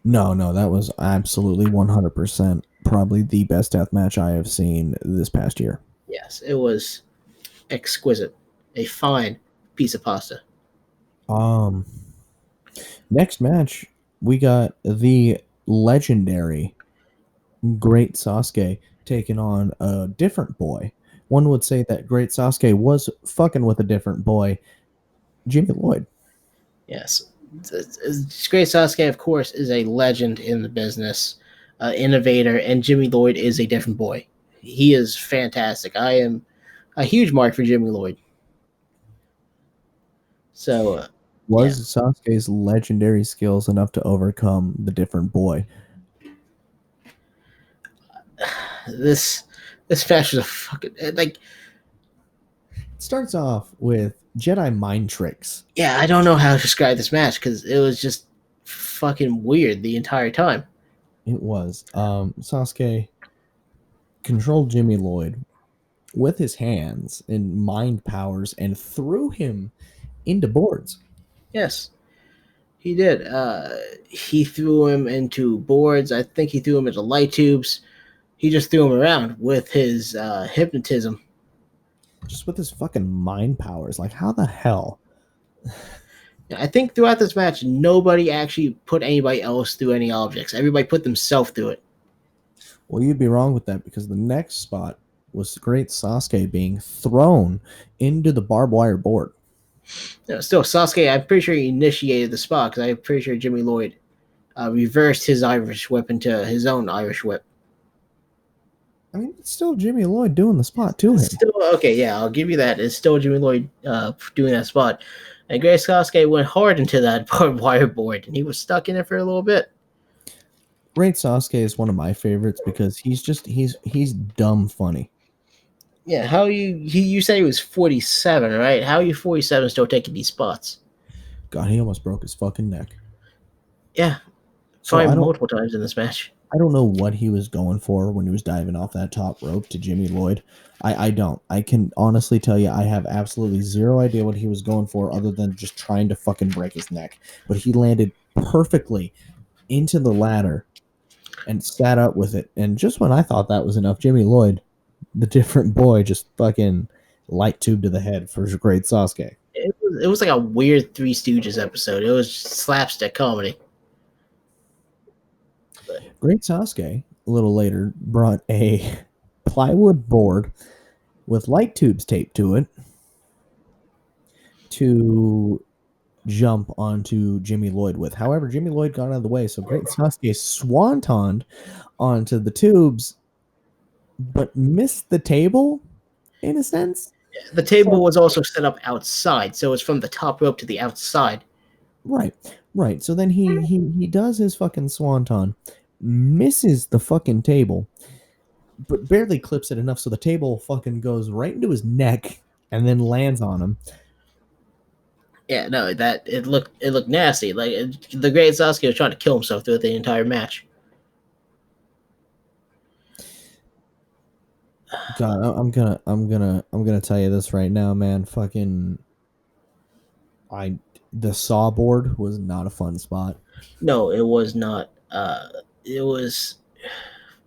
No, that was absolutely 100% probably the best death match I have seen this past year. Yes, it was exquisite. A fine piece of pasta. Next match, we got the legendary Great Sasuke taking on a different boy. One would say that Great Sasuke was fucking with a different boy, Jimmy Lloyd. Yes. Great Sasuke, of course, is a legend in the business, innovator, and Jimmy Lloyd is a different boy. He is fantastic. I am a huge mark for Jimmy Lloyd. So, was Sasuke's legendary skills enough to overcome the different boy? This match was a fucking like. It starts off with Jedi mind tricks. Yeah, I don't know how to describe this match because it was just fucking weird the entire time. It was. Sasuke controlled Jimmy Lloyd with his hands and mind powers and threw him into boards. Yes, he did. He threw him into boards. I think he threw him into light tubes. He just threw him around with his hypnotism. Just with his fucking mind powers. Like, how the hell? I think throughout this match, nobody actually put anybody else through any objects. Everybody put themselves through it. Well, you'd be wrong with that because the next spot was the Great Sasuke being thrown into the barbed wire board. Still, Sasuke, I'm pretty sure he initiated the spot because I'm pretty sure Jimmy Lloyd reversed his Irish whip into his own Irish whip. I mean, it's still Jimmy Lloyd doing the spot to him. Still, okay, yeah, I'll give you that. It's still Jimmy Lloyd doing that spot. And Great Sasuke went hard into that barbed wire board, and he was stuck in it for a little bit. Great Sasuke is one of my favorites because he's dumb funny. Yeah, how you said he was 47, right? How are you 47 still taking these spots? God, he almost broke his fucking neck. Yeah, So probably multiple times in this match. I don't know what he was going for when he was diving off that top rope to Jimmy Lloyd. I don't. I can honestly tell you I have absolutely zero idea what he was going for other than just trying to fucking break his neck. But he landed perfectly into the ladder and sat up with it. And just when I thought that was enough, Jimmy Lloyd, the different boy, just fucking light tube to the head for Great Sasuke. It was like a weird Three Stooges episode. It was slapstick comedy. Great Sasuke, a little later, brought a plywood board with light tubes taped to it to jump onto Jimmy Lloyd with. However, Jimmy Lloyd got out of the way, so Great Sasuke swantoned onto the tubes, but missed the table in a sense. The table was also set up outside, so it's from the top rope to the outside. Right, right. So then he does his fucking swanton, misses the fucking table, but barely clips it enough so the table fucking goes right into his neck and then lands on him. Yeah, no, that it looked nasty. Like the Great Sasuke was trying to kill himself throughout the entire match. God, I'm gonna tell you this right now, man. Fucking, the saw board was not a fun spot. No, it was not. It was.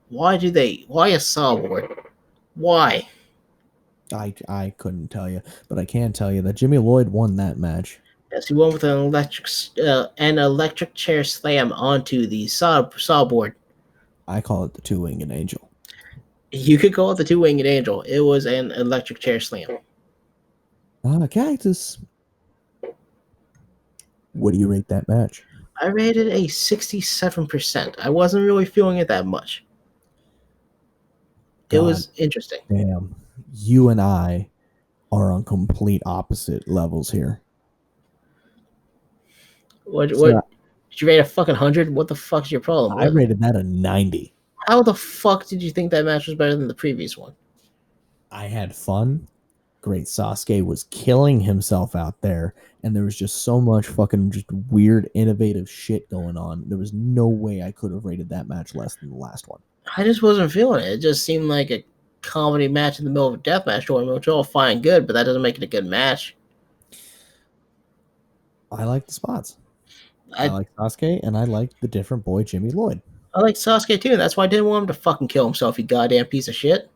Why Why a sawboard? Why? I couldn't tell you, but I can tell you that Jimmy Lloyd won that match. Yes, he went with an electric chair slam onto the sawboard. I call it the two-winged angel. You could call it the two-winged angel. It was an electric chair slam. Cactus. What do you rate that match? I rated a 67%. I wasn't really feeling it that much. It God was interesting. damn, you and I are on complete opposite levels here. What So did you rate a fucking 100? What the fuck's your problem? I rated that a 90. How the fuck did you think that match was better than the previous one? I had fun. Great Sasuke was killing himself out there, and there was just so much fucking just weird, innovative shit going on. There was no way I could have rated that match less than the last one. I just wasn't feeling it. It just seemed like a comedy match in the middle of a deathmatch tournament, which is all fine and good, but that doesn't make it a good match. I like the spots. I like Sasuke, and I like the different boy Jimmy Lloyd. I like Sasuke too, and that's why I didn't want him to fucking kill himself, you goddamn piece of shit.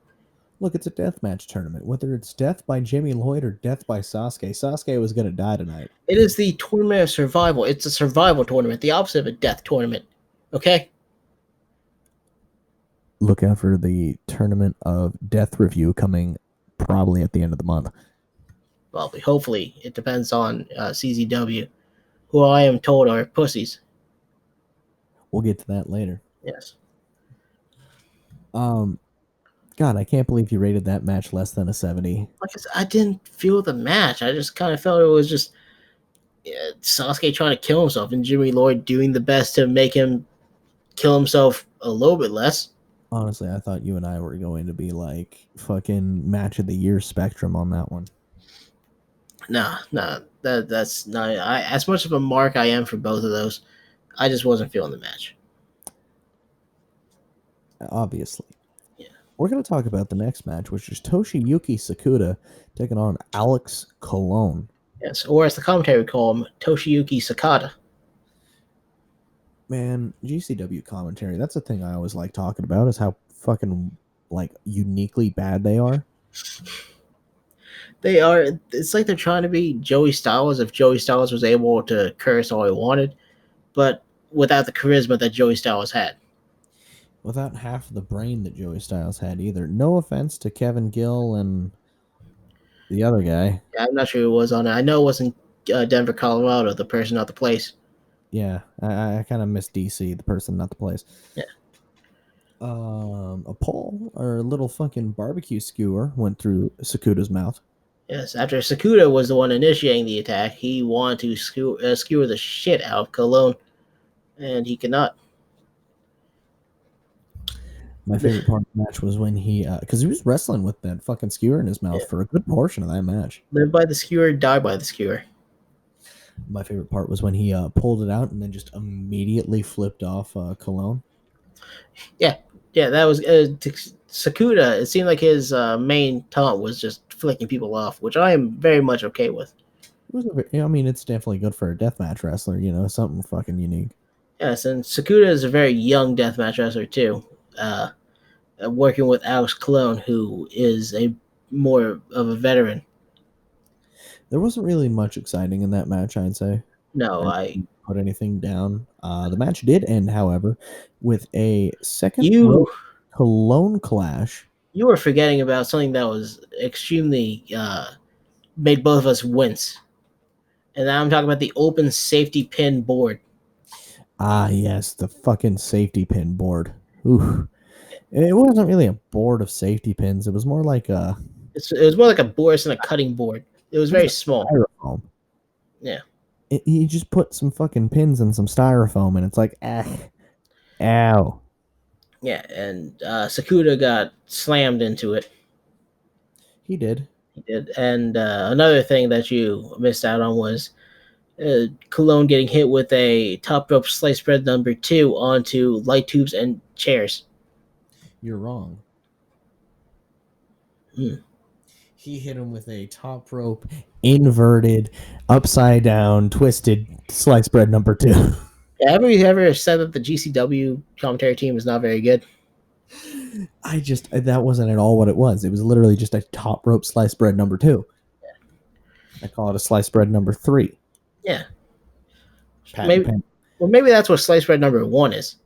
Look, it's a deathmatch tournament. Whether it's death by Jimmy Lloyd or death by Sasuke, Sasuke was going to die tonight. It is the tournament of survival. It's a survival tournament, the opposite of a death tournament. Okay? Look out for the tournament of death review coming probably at the end of the month. Probably. Hopefully. It depends on CZW, who I am told are pussies. We'll get to that later. Yes. God, I can't believe you rated that match less than a 70. Like I said, I didn't feel the match. I just kind of felt it was just Sasuke trying to kill himself and Jimmy Lloyd doing the best to make him kill himself a little bit less. Honestly, I thought you and I were going to be like fucking match of the year spectrum on that one. Nah, that's not. As much of a mark I am for both of those, I just wasn't feeling the match. Obviously. Yeah. We're going to talk about the next match, which is Toshiyuki Sakuda taking on Alex Colon. Yes, or as the commentary would call him, Toshiyuki Sakata. Man, GCW commentary, that's the thing I always like talking about, is how fucking like uniquely bad they are. They are. It's like they're trying to be Joey Styles if Joey Styles was able to curse all he wanted, but without the charisma that Joey Styles had. Without half the brain that Joey Styles had either. No offense to Kevin Gill and the other guy. Yeah, I'm not sure who was on it. I know it wasn't Denver, Colorado, the person, not the place. Yeah, I kind of miss DC, the person, not the place. Yeah. A pole or a little fucking barbecue skewer went through Sakuda's mouth. Yes, after Sakuda was the one initiating the attack, he wanted to skewer the shit out of Cologne, and he could not. My favorite part of the match was when he, because he was wrestling with that fucking skewer in his mouth Yeah. for a good portion of that match. Live by the skewer, die by the skewer. My favorite part was when he pulled it out and then just immediately flipped off Cologne. Yeah, that was Sakuda. It seemed like his main taunt was just flicking people off, which I am very much okay with. It was, I mean, it's definitely good for a deathmatch wrestler, something fucking unique. Yes, and Sakuda is a very young deathmatch wrestler too. Uh, Working with Alex Cologne, who is a more of a veteran. There wasn't really much exciting in that match, I'd say. No, I didn't put anything down. The match did end, however, with a second you row Cologne clash. you were forgetting about something that was extremely made both of us wince, and I'm talking about the open safety pin board. Ah, yes, the fucking safety pin board. Ooh. It wasn't really a board of safety pins. It was more like It was more like a board than a cutting board. It was it was very like small. styrofoam. Yeah. You just put some fucking pins and some styrofoam, and it's like, ow. Yeah, and Sakuda got slammed into it. He did. He did. And another thing that you missed out on was Cologne getting hit with a top rope slice spread number 2 onto light tubes and chairs. You're wrong. Hmm. He hit him with a top rope, inverted, upside down, twisted slice bread number 2. Yeah, have you ever said that the GCW commentary team is not very good? That wasn't at all what it was. It was literally just a top rope slice bread number 2. I call it a slice bread number 3. Yeah. Patent Maybe. pen. Well, maybe that's what slice bread number 1 is.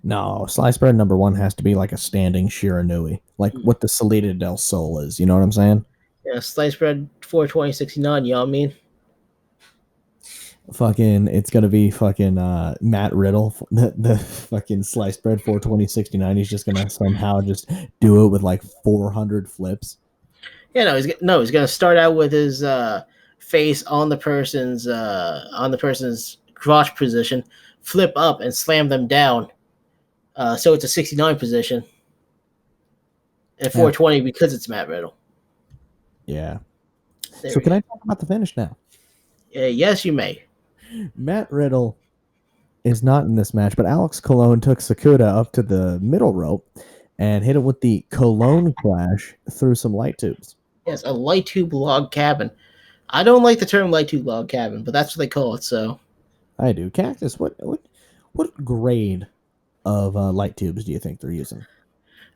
No, slice bread number 1 has to be like a standing Shiranui, like Hmm. what the Salida del Sol is. You know what I'm saying? Yeah, slice bread 42069. You know what I mean? Fucking, it's gonna be fucking Matt Riddle, the fucking sliced bread 42069. He's just gonna somehow just do it with like 400 flips. Yeah, he's gonna start out with his face on the person's crotch position, flip up and slam them down. So it's a 69 position and Yeah, 420 because it's Matt Riddle. yeah. There So we can go. I talk about the finish now? Yes, you may. Matt Riddle is not in this match, but Alex Colon took Sakuda up to the middle rope and hit him with the Cologne Clash through some light tubes. Yes, a light tube log cabin. I don't like the term light tube log cabin, but that's what they call it. So I do. Cactus, what grade of light tubes do you think they're using?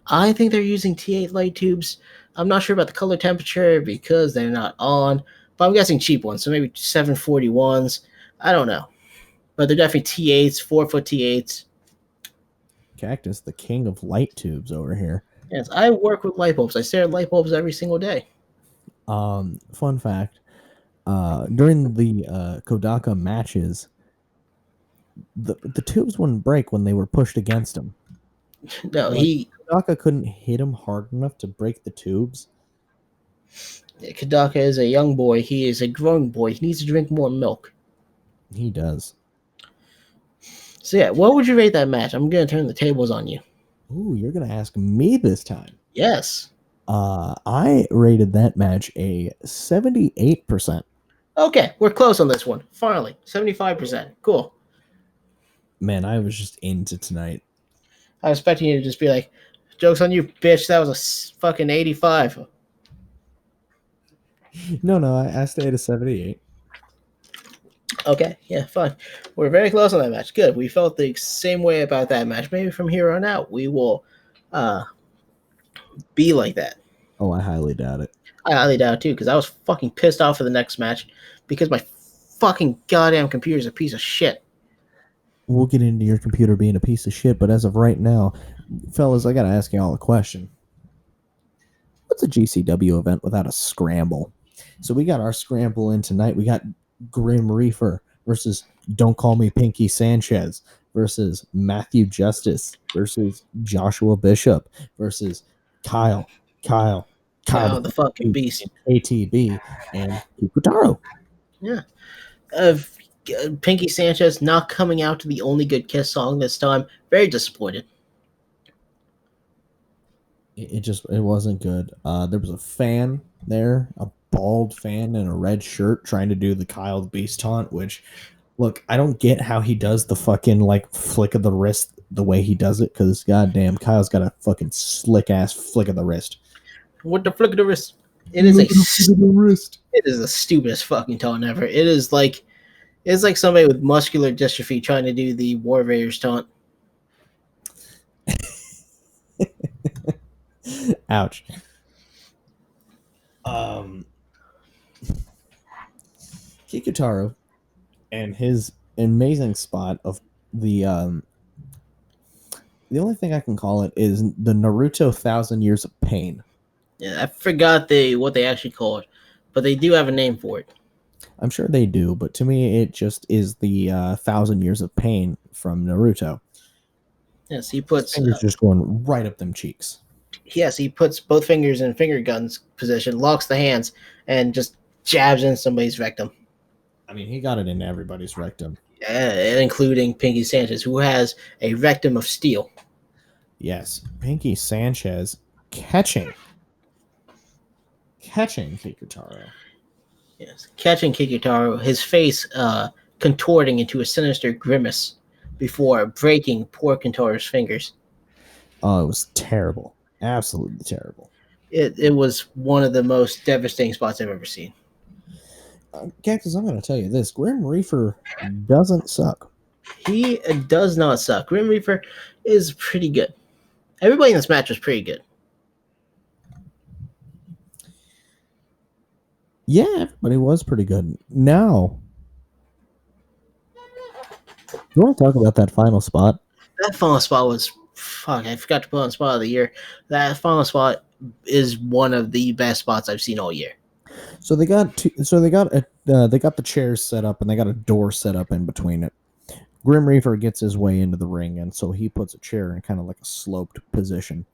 I think they're using T8 light tubes. I'm not sure about the color temperature because they're not on, but I'm guessing cheap ones. So maybe 741s. I don't know. But they're definitely T8s, 4 foot T8s. Cactus, the king of light tubes over here. Yes, I work with light bulbs. I stare at light bulbs every single day. Fun fact: during the Kodaka matches, the tubes wouldn't break when they were pushed against him. No, Like Kodaka couldn't hit him hard enough to break the tubes. Kadaka is a young boy. He is a growing boy. He needs to drink more milk. He does. So yeah, what would you rate that match? I'm gonna turn the tables on you. Ooh, you're gonna ask me this time. Yes. I rated that match a 78%. Okay, we're close on this one. Finally, 75%. Cool. Man, I was just into tonight. I was expecting you to just be like, "Jokes on you, bitch. That was a fucking 85." No, I stayed at a 78. Okay, yeah, fine. We're very close on that match. Good. We felt the same way about that match. Maybe from here on out, we will uh, be like that. Oh, I highly doubt it. I highly doubt too, because I was fucking pissed off for the next match because my fucking goddamn computer is a piece of shit. We'll get into your computer being a piece of shit, but as of right now, fellas, I gotta ask you all a question. What's a GCW event without a scramble? So we got our scramble in tonight. We got Grim Reaper versus Don't Call Me Pinky Sanchez versus Matthew Justice versus Joshua Bishop versus Kyle, Kyle, Cow Kyle the the fucking fucking beast. ATB and Kikutaro. Yeah. Of Pinky Sanchez not coming out to the Only Good Kiss song this time. Very disappointed. It wasn't good. There was a fan there, a bald fan in a red shirt trying to do the Kyle the Beast taunt, which look, I don't get how he does the fucking like flick of the wrist the way he does it, because goddamn, Kyle's got a fucking slick ass flick of the wrist. What the flick of the wrist? It is Look at the flick of the wrist. it is the stupidest fucking taunt ever. It's like somebody with muscular dystrophy trying to do the War Raiders taunt. Ouch. Kikutaro and his amazing spot of the only thing I can call it is the Naruto 1,000 Years of Pain. Yeah, I forgot what they actually call it, but they do have a name for it. I'm sure they do, but to me, it just is the 1,000 Years of Pain from Naruto. Yes, he puts fingers just going right up them cheeks. Yes, he puts both fingers in finger guns position, locks the hands, and just jabs in somebody's rectum. I mean, he got it in everybody's rectum. Yeah, including Pinky Sanchez, who has a rectum of steel. Yes, Pinky Sanchez catching Kikutaro. Yes, catching Kikutaro, his face contorting into a sinister grimace before breaking poor Kentaro's fingers. Oh, it was terrible. Absolutely terrible. It was one of the most devastating spots I've ever seen. Cactus, I'm going to tell you this. Grim Reaper doesn't suck. He does not suck. Grim Reaper is pretty good. Everybody in this match was pretty good. Yeah, everybody was pretty good. Now, you want to talk about that final spot? That final spot was fuck. I forgot to put on spot of the year. That final spot is one of the best spots I've seen all year. So they got the chairs set up and they got a door set up in between it. Grim Reaper gets his way into the ring, and so he puts a chair in kind of like a sloped position,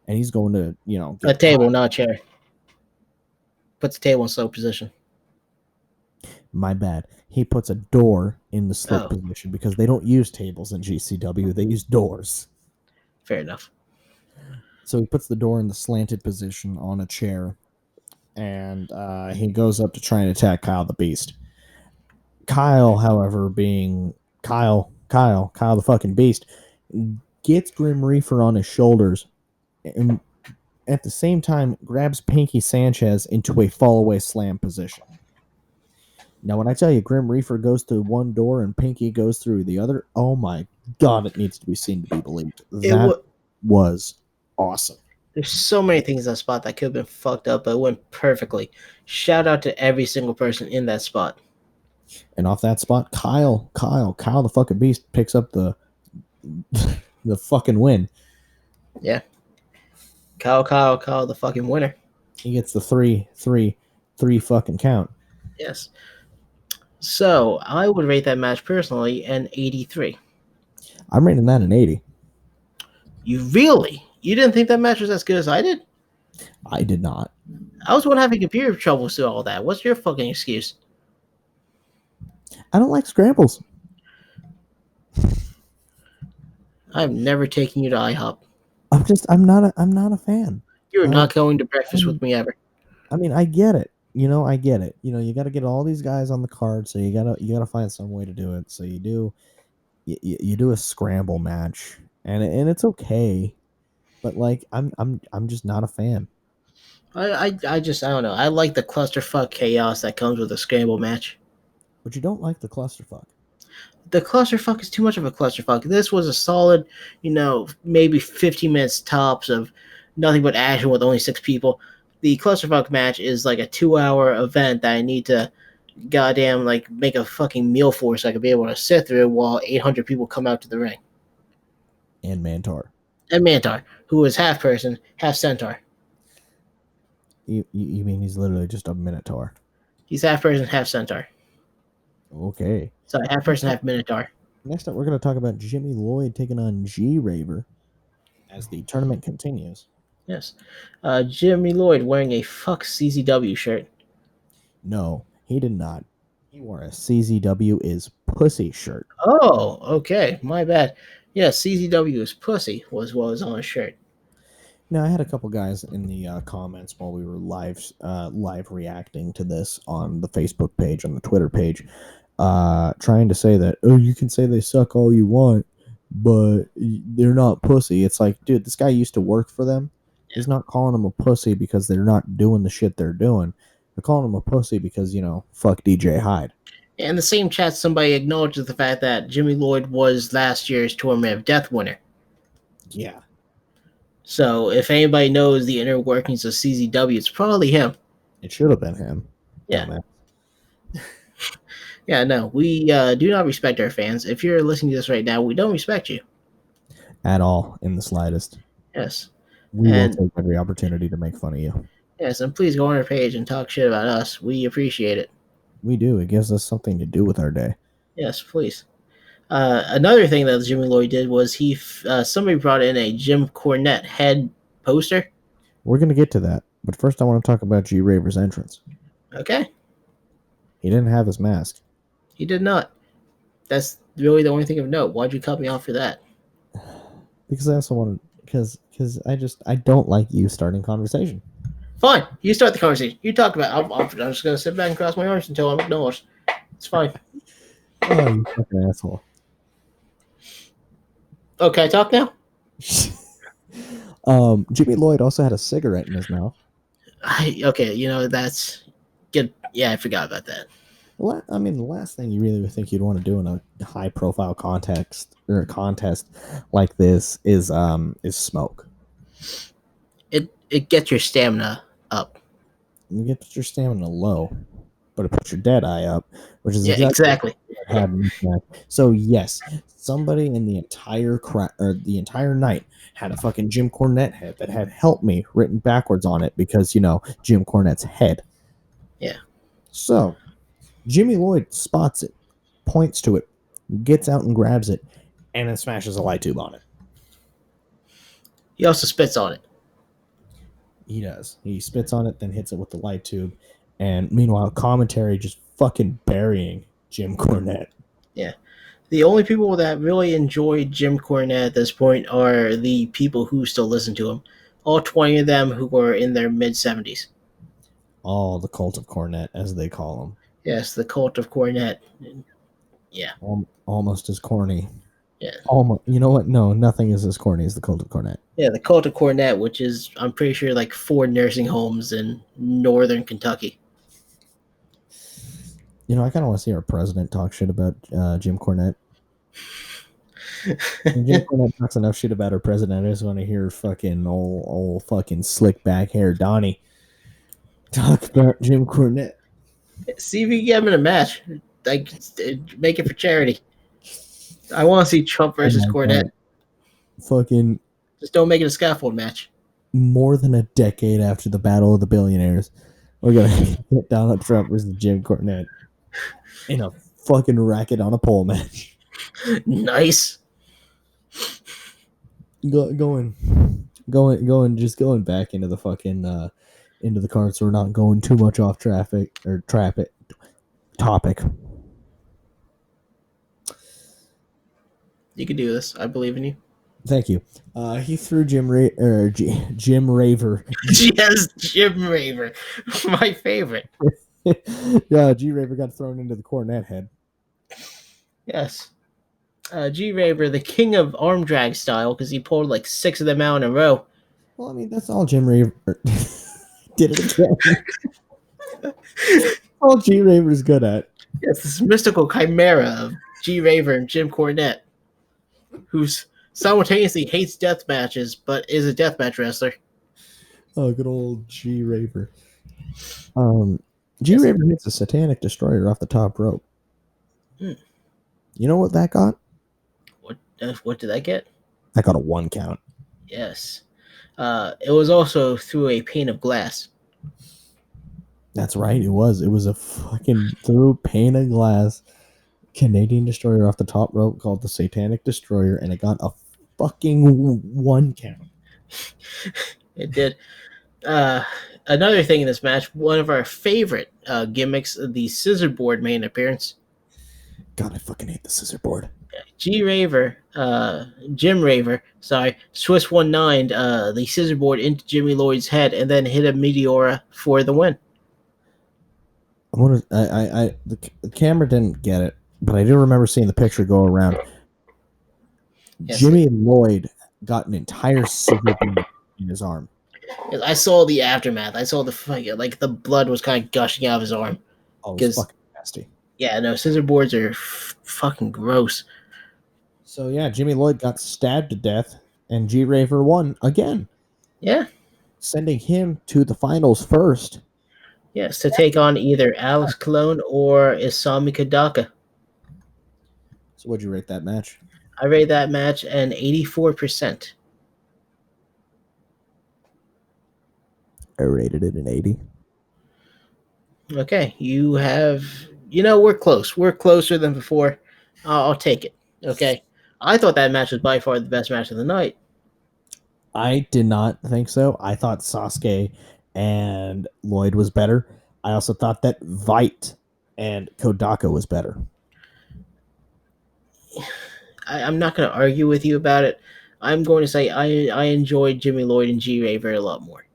and he's going to a table, not a chair. Puts the table in slow position. My bad. He puts a door in the slope position because they don't use tables in GCW. They use doors. Fair enough. So he puts the door in the slanted position on a chair, and he goes up to try and attack Kyle the Beast. Kyle, however, being Kyle the fucking Beast, gets Grim Reaper on his shoulders, and at the same time grabs Pinky Sanchez into a fall-away slam position. Now, when I tell you Grim Reaper goes through one door and Pinky goes through the other, oh my god, it needs to be seen to be believed. That was awesome. There's so many things in that spot that could have been fucked up, but it went perfectly. Shout out to every single person in that spot. And off that spot, Kyle the fucking Beast picks up the fucking win. Yeah. Kyle the fucking winner. He gets the three fucking count. Yes. So I would rate that match personally an 83. I'm rating that an 80. You really? You didn't think that match was as good as I did? I did not. I was one having computer troubles through all that. What's your fucking excuse? I don't like scrambles. I'm never taking you to IHOP. I'm not a fan. You're not going to breakfast with me ever. I mean, I get it. I get it. You got to get all these guys on the card, so you gotta find some way to do it. So you do a scramble match, and it's okay, but like I'm just not a fan. I don't know. I like the clusterfuck chaos that comes with a scramble match. But you don't like the clusterfuck. The clusterfuck is too much of a clusterfuck. This was a solid, maybe 15 minutes tops of nothing but action with only 6 people. The clusterfuck match is like a 2-hour event that I need to goddamn like make a fucking meal for so I could be able to sit through while 800 people come out to the ring. And Mantar. And Mantar, who is half person, half centaur. You mean he's literally just a minotaur? He's half person, half centaur. Okay. So half person, half minotaur. Next up, we're going to talk about Jimmy Lloyd taking on G-Raver as the tournament continues. Yes. Jimmy Lloyd wearing a fuck CZW shirt. No, he did not. He wore a CZW is pussy shirt. Oh, okay. My bad. Yeah, CZW is pussy was what was on his shirt. Now, I had a couple guys in the comments while we were live reacting to this on the Facebook page, on the Twitter page, trying to say that, oh, you can say they suck all you want, but they're not pussy. It's like, dude, this guy used to work for them. He's not calling them a pussy because they're not doing the shit they're doing. They're calling them a pussy because, fuck DJ Hyde. In the same chat, somebody acknowledges the fact that Jimmy Lloyd was last year's Tournament of Death winner. Yeah. So if anybody knows the inner workings of CZW, it's probably him. It should have been him. Yeah. Dumbass. Yeah, no, we do not respect our fans. If you're listening to this right now, we don't respect you. At all, in the slightest. Yes. We will take every opportunity to make fun of you. Yes, and please go on our page and talk shit about us. We appreciate it. We do. It gives us something to do with our day. Yes, please. Another thing that Jimmy Lloyd did was somebody brought in a Jim Cornette head poster. We're going to get to that. But first, I want to talk about G Raver's entrance. Okay. He didn't have his mask. He did not. That's really the only thing of note. Why'd you cut me off for that? Because I also wanted... Because I don't like you starting conversation. Fine. You start the conversation. You talk about it. I'm just going to sit back and cross my arms until I'm acknowledged. It's fine. Oh, you fucking asshole. Okay, talk now? Jimmy Lloyd also had a cigarette in his mouth. Okay, that's good. Yeah, I forgot about that. Well, I mean, the last thing you really would think you'd want to do in a high-profile contest like this is smoke. It gets your stamina up. You get your stamina low, but it puts your dead eye up, which is exactly. So yes, somebody in the entire the entire night had a fucking Jim Cornette head that had "Help Me" written backwards on it because Jim Cornette's head. Yeah. So Jimmy Lloyd spots it, points to it, gets out and grabs it, and then smashes a light tube on it. He also spits on it. He does. He spits on it, then hits it with the light tube, and meanwhile, commentary just fucking burying Jim Cornette. Yeah. The only people that really enjoy Jim Cornette at this point are the people who still listen to him. All 20 of them who are in their mid-70s. All the cult of Cornette, as they call him. Yes, the cult of Cornette. Yeah. Almost as corny. Yeah. Almost. You know what? No, nothing is as corny as the cult of Cornette. Yeah, the cult of Cornette, which is, I'm pretty sure, like 4 nursing homes in northern Kentucky. I kind of want to see our president talk shit about Jim Cornette. Jim Cornette talks enough shit about our president. I just want to hear fucking old fucking slick back hair Donnie talk about Jim Cornette. See if you can get him in a match. Like, make it for charity. I want to see Trump versus Cornette. Fucking. Just don't make it a scaffold match. More than a decade after the Battle of the Billionaires, we're gonna get Donald Trump versus Jim Cornette in a fucking racket on a pole match. Nice. Going back into the fucking into the card, so we're not going too much off topic. You can do this. I believe in you. Thank you. He threw Jim Raver. Yes, Jim Raver, my favorite. Yeah, G Raver got thrown into the Cornette head. Yes. G Raver, the king of arm drag style, because he pulled like 6 of them out in a row. Well, I mean, that's all Jim Raver did it again. All G Raver's good at. Yes, this mystical chimera of G Raver and Jim Cornette, who's simultaneously hates death matches but is a deathmatch wrestler. Oh, good old G Raver. G Raver hits a satanic destroyer off the top rope. You know what that got? What did that get? That got a 1 count. Yes. It was also through a pane of glass. That's right, it was. It was a fucking through pane of glass Canadian destroyer off the top rope called the Satanic Destroyer, and it got a fucking 1 count. It did. Another thing in this match, one of our favorite gimmicks, the scissor board main appearance. God, I fucking hate the scissor board. Jim Raver, sorry, Swiss 19 the scissor board into Jimmy Lloyd's head and then hit a Meteora for the win. The camera didn't get it, but I do remember seeing the picture go around. Yes, Jimmy Lloyd got an entire scissor beam in his arm. I saw the aftermath. I saw the fight. Like the blood was kind of gushing out of his arm. Oh, it was fucking nasty. Yeah, no, scissor boards are fucking gross. So yeah, Jimmy Lloyd got stabbed to death, and G Raver won again. Yeah. Sending him to the finals first. Yes, to take on either Alex Colon or Isami Kadaka. So what'd you rate that match? I rate that match an 84%. I rated it an 80. Okay, we're close. We're closer than before. I'll take it. Okay. I thought that match was by far the best match of the night. I did not think so. I thought Sasuke and Lloyd was better. I also thought that Vite and Kodaka was better. I'm not going to argue with you about it. I'm going to say I enjoyed Jimmy Lloyd and G Raver a lot more.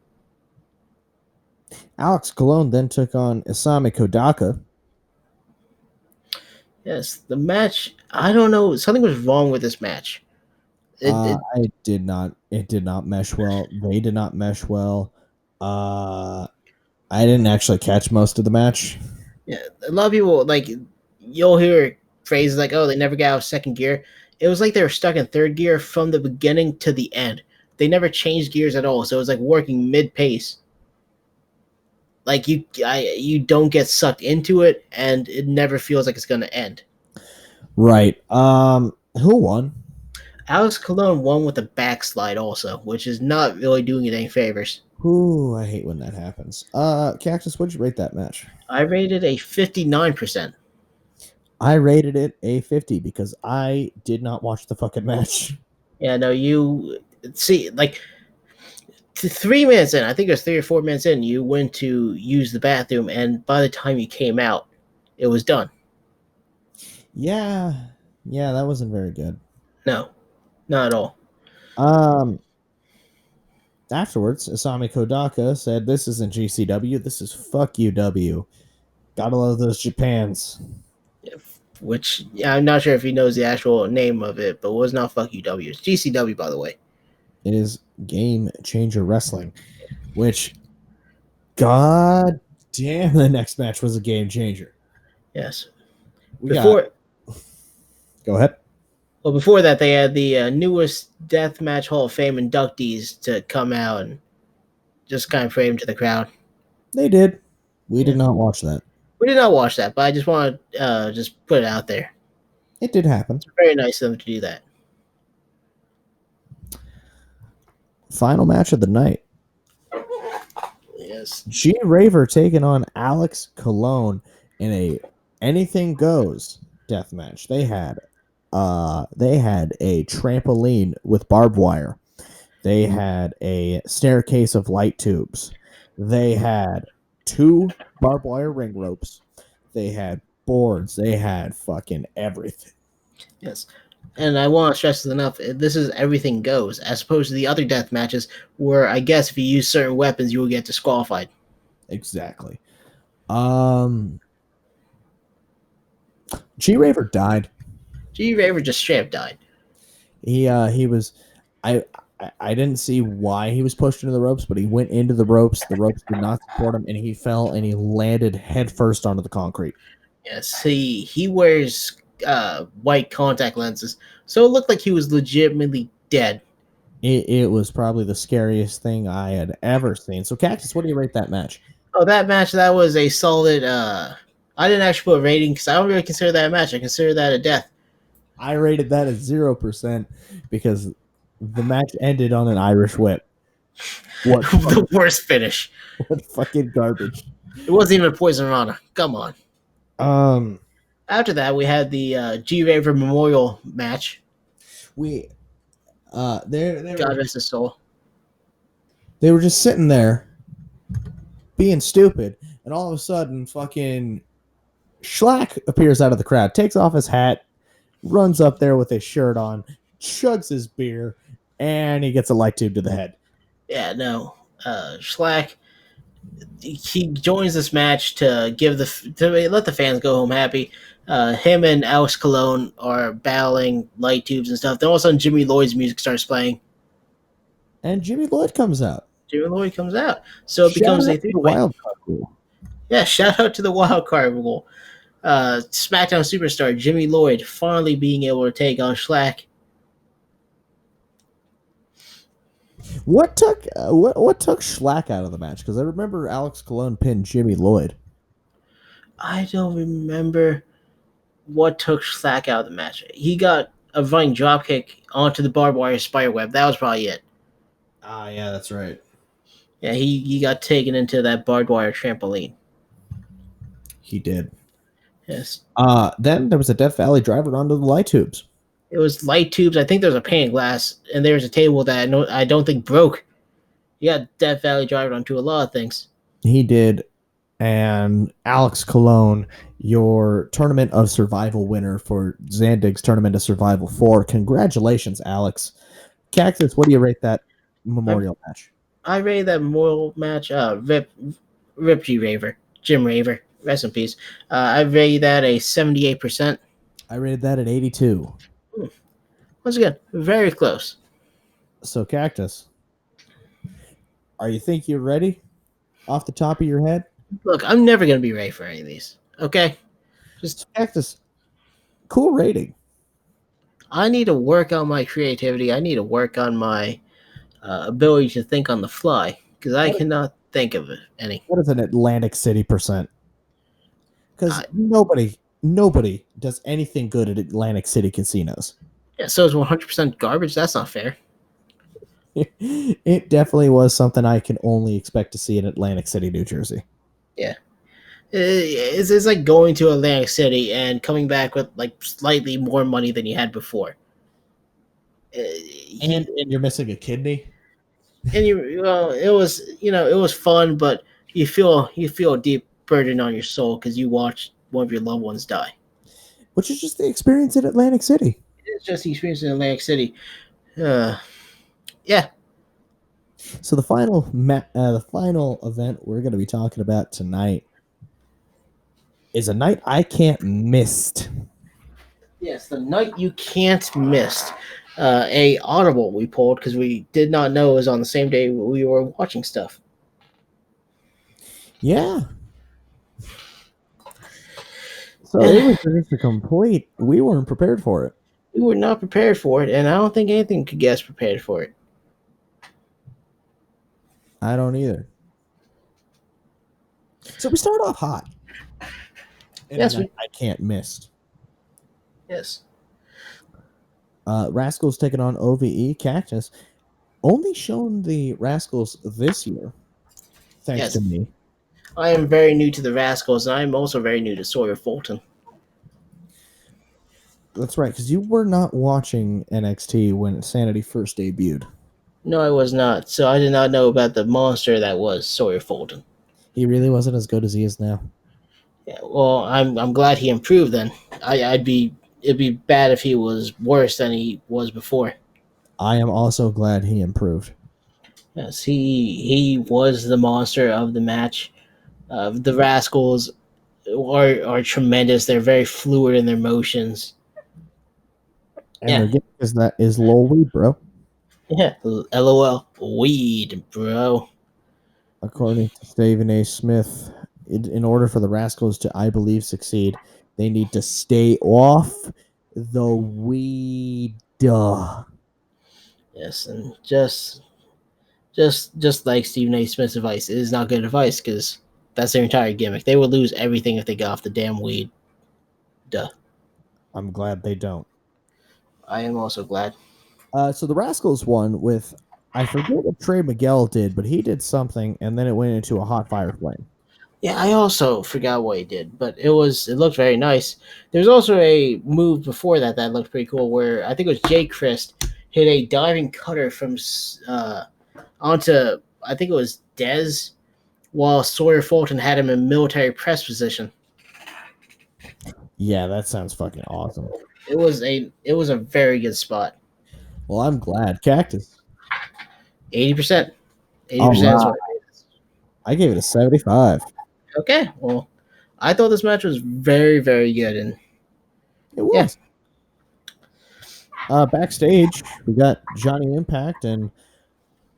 Alex Colon then took on Isami Kodaka. Yes, the match. I don't know. Something was wrong with this match. It did not mesh well. They did not mesh well. I didn't actually catch most of the match. Yeah, a lot of people you'll hear phrases like, "Oh, they never got out of second gear." It was like they were stuck in third gear from the beginning to the end. They never changed gears at all, so it was like working mid pace. Like you don't get sucked into it, and it never feels like it's going to end. Right. Who won? Alex Colon won with a backslide also, which is not really doing it any favors. Ooh, I hate when that happens. Cactus, what'd you rate that match? I rated a 59%. I rated it a 50 because I did not watch the fucking match. Yeah, no, you see, 3 minutes in, I think it was 3 or 4 minutes in, you went to use the bathroom, and by the time you came out, it was done. Yeah, that wasn't very good. No, not at all. Afterwards, Isami Kodaka said, "This isn't GCW. This is fuck UW. Gotta love those Japans." Which, yeah, I'm not sure if he knows the actual name of it, but it was not fuck UW. It's GCW, by the way. It is Game Changer Wrestling, which, god damn, the next match was a game changer. Yes. Go ahead. Well, before that, they had the newest Deathmatch Hall of Fame inductees to come out and just kind of pray them to the crowd. They did. We did not watch that. We did not watch that, but I just want to just put it out there. It did happen. It's very nice of them to do that. Final match of the night. Yes. G Raver taking on Alex Colon in a anything goes death match. They had a trampoline with barbed wire. They had a staircase of light tubes. They had 2 barbed wire ring ropes. They had boards. They had fucking everything. Yes. And I want to stress enough, this is everything goes, as opposed to the other death matches where I guess if you use certain weapons, you will get disqualified. Exactly. G Raver died. G Raver just straight up died. He was I didn't see why he was pushed into the ropes, but he went into the ropes. The ropes did not support him, and he fell and he landed headfirst onto the concrete. Yes, he wears white contact lenses, so it looked like he was legitimately dead. It was probably the scariest thing I had ever seen. So, Cactus, what do you rate that match? Oh, that match, that was a solid. I didn't actually put a rating because I don't really consider that a match. I consider that a death. I rated that at 0% because the match ended on an Irish whip. What the worst finish? What fucking garbage! It wasn't even a Poison Rana. Come on. After that, we had the G Raver Memorial match. They God rest his soul. They were just sitting there, being stupid, and all of a sudden, fucking Schlack appears out of the crowd, takes off his hat, runs up there with his shirt on, chugs his beer, and he gets a light tube to the head. Yeah, no. Schlack, he joins this match to let the fans go home happy. Him and Alex Colon are battling light tubes and stuff. Then all of a sudden, Jimmy Lloyd's music starts playing. And Jimmy Lloyd comes out. Jimmy Lloyd comes out, so it Shout becomes out a to the three-way. wild card rule. Yeah, shout out to the wild card rule. SmackDown superstar Jimmy Lloyd finally being able to take on Schlack. What took Schlack out of the match? Because I remember Alex Colon pinned Jimmy Lloyd. I don't remember what took Schlack out of the match. He got a running dropkick onto the barbed wire spider web. That was probably it. Ah, yeah, that's right. Yeah, he got taken into that barbed wire trampoline. He did. Yes. Then there was a Death Valley driver onto the light tubes. It was light tubes. I think there was a pane of glass, and there was a table that I don't think broke. You got Death Valley driver onto a lot of things. He did. And Alex Colon, your Tournament of Survival winner for Zandig's Tournament of Survival 4. Congratulations, Alex. Cactus, what do you rate that memorial match? I rated that memorial match. Rip G Raver, Jim Raver, rest in peace. I rated that a 78%. I rated that at 82. Once again, very close. So, Cactus, you think you're ready off the top of your head? Look, I'm never going to be ready for any of these. Okay? Just Cactus, cool rating. I need to work on my creativity. I need to work on my ability to think on the fly because I cannot think of any. What is an Atlantic City percent? Because nobody does anything good at Atlantic City casinos. Yeah, so it's 100% garbage. That's not fair. It definitely was something I can only expect to see in Atlantic City, New Jersey. Yeah. It's like going to Atlantic City and coming back with like slightly more money than you had before. And you're missing a kidney. And it was fun, but you feel a deep burden on your soul because you watched one of your loved ones die. Which is just the experience in Atlantic City. It's just the experience in Atlantic City. Yeah. So the final event we're going to be talking about tonight is a night I can't miss. Yes, the night you can't miss. A audible we pulled because we did not know it was on the same day we were watching stuff. Yeah. So it was just a complete. We weren't prepared for it. We were not prepared for it, and I don't think anything could get us prepared for it. I don't either. So we start off hot. Yes, I can't miss. Yes. Rascals taking on OVE. Cactus only shown the Rascals this year, thanks to me. I am very new to the Rascals, and I'm also very new to Sawyer Fulton. That's right, because you were not watching NXT when Sanity first debuted. No, I was not. So I did not know about the monster that was Sawyer Fulton. He really wasn't as good as he is now. Yeah, well, I'm glad he improved. Then it'd be bad if he was worse than he was before. I am also glad he improved. Yes, he was the monster of the match. The Rascals are tremendous. They're very fluid in their motions. And their gimmick is lol weed, bro. Yeah, LOL weed, bro. According to Stephen A. Smith, in order for the Rascals to, I believe, succeed, they need to stay off the weed. Yes, and just like Stephen A. Smith's advice, it is not good advice because that's their entire gimmick. They would lose everything if they got off the damn weed. Duh. I'm glad they don't. I am also glad. So the Rascals won with, I forget what Trey Miguel did, but he did something, and then it went into a hot fire flame. Yeah, I also forgot what he did, but it looked very nice. There's also a move before that looked pretty cool, where I think it was Jay Christ hit a diving cutter from onto, I think it was Dez, while Sawyer Fulton had him in military press position. Yeah, that sounds fucking awesome. It was a very good spot. Well, I'm glad. Cactus. 80%. 80% All is right. what it is. I gave it a 75. Okay, well, I thought this match was very, very good, and It yeah, was. Backstage, we got Johnny Impact and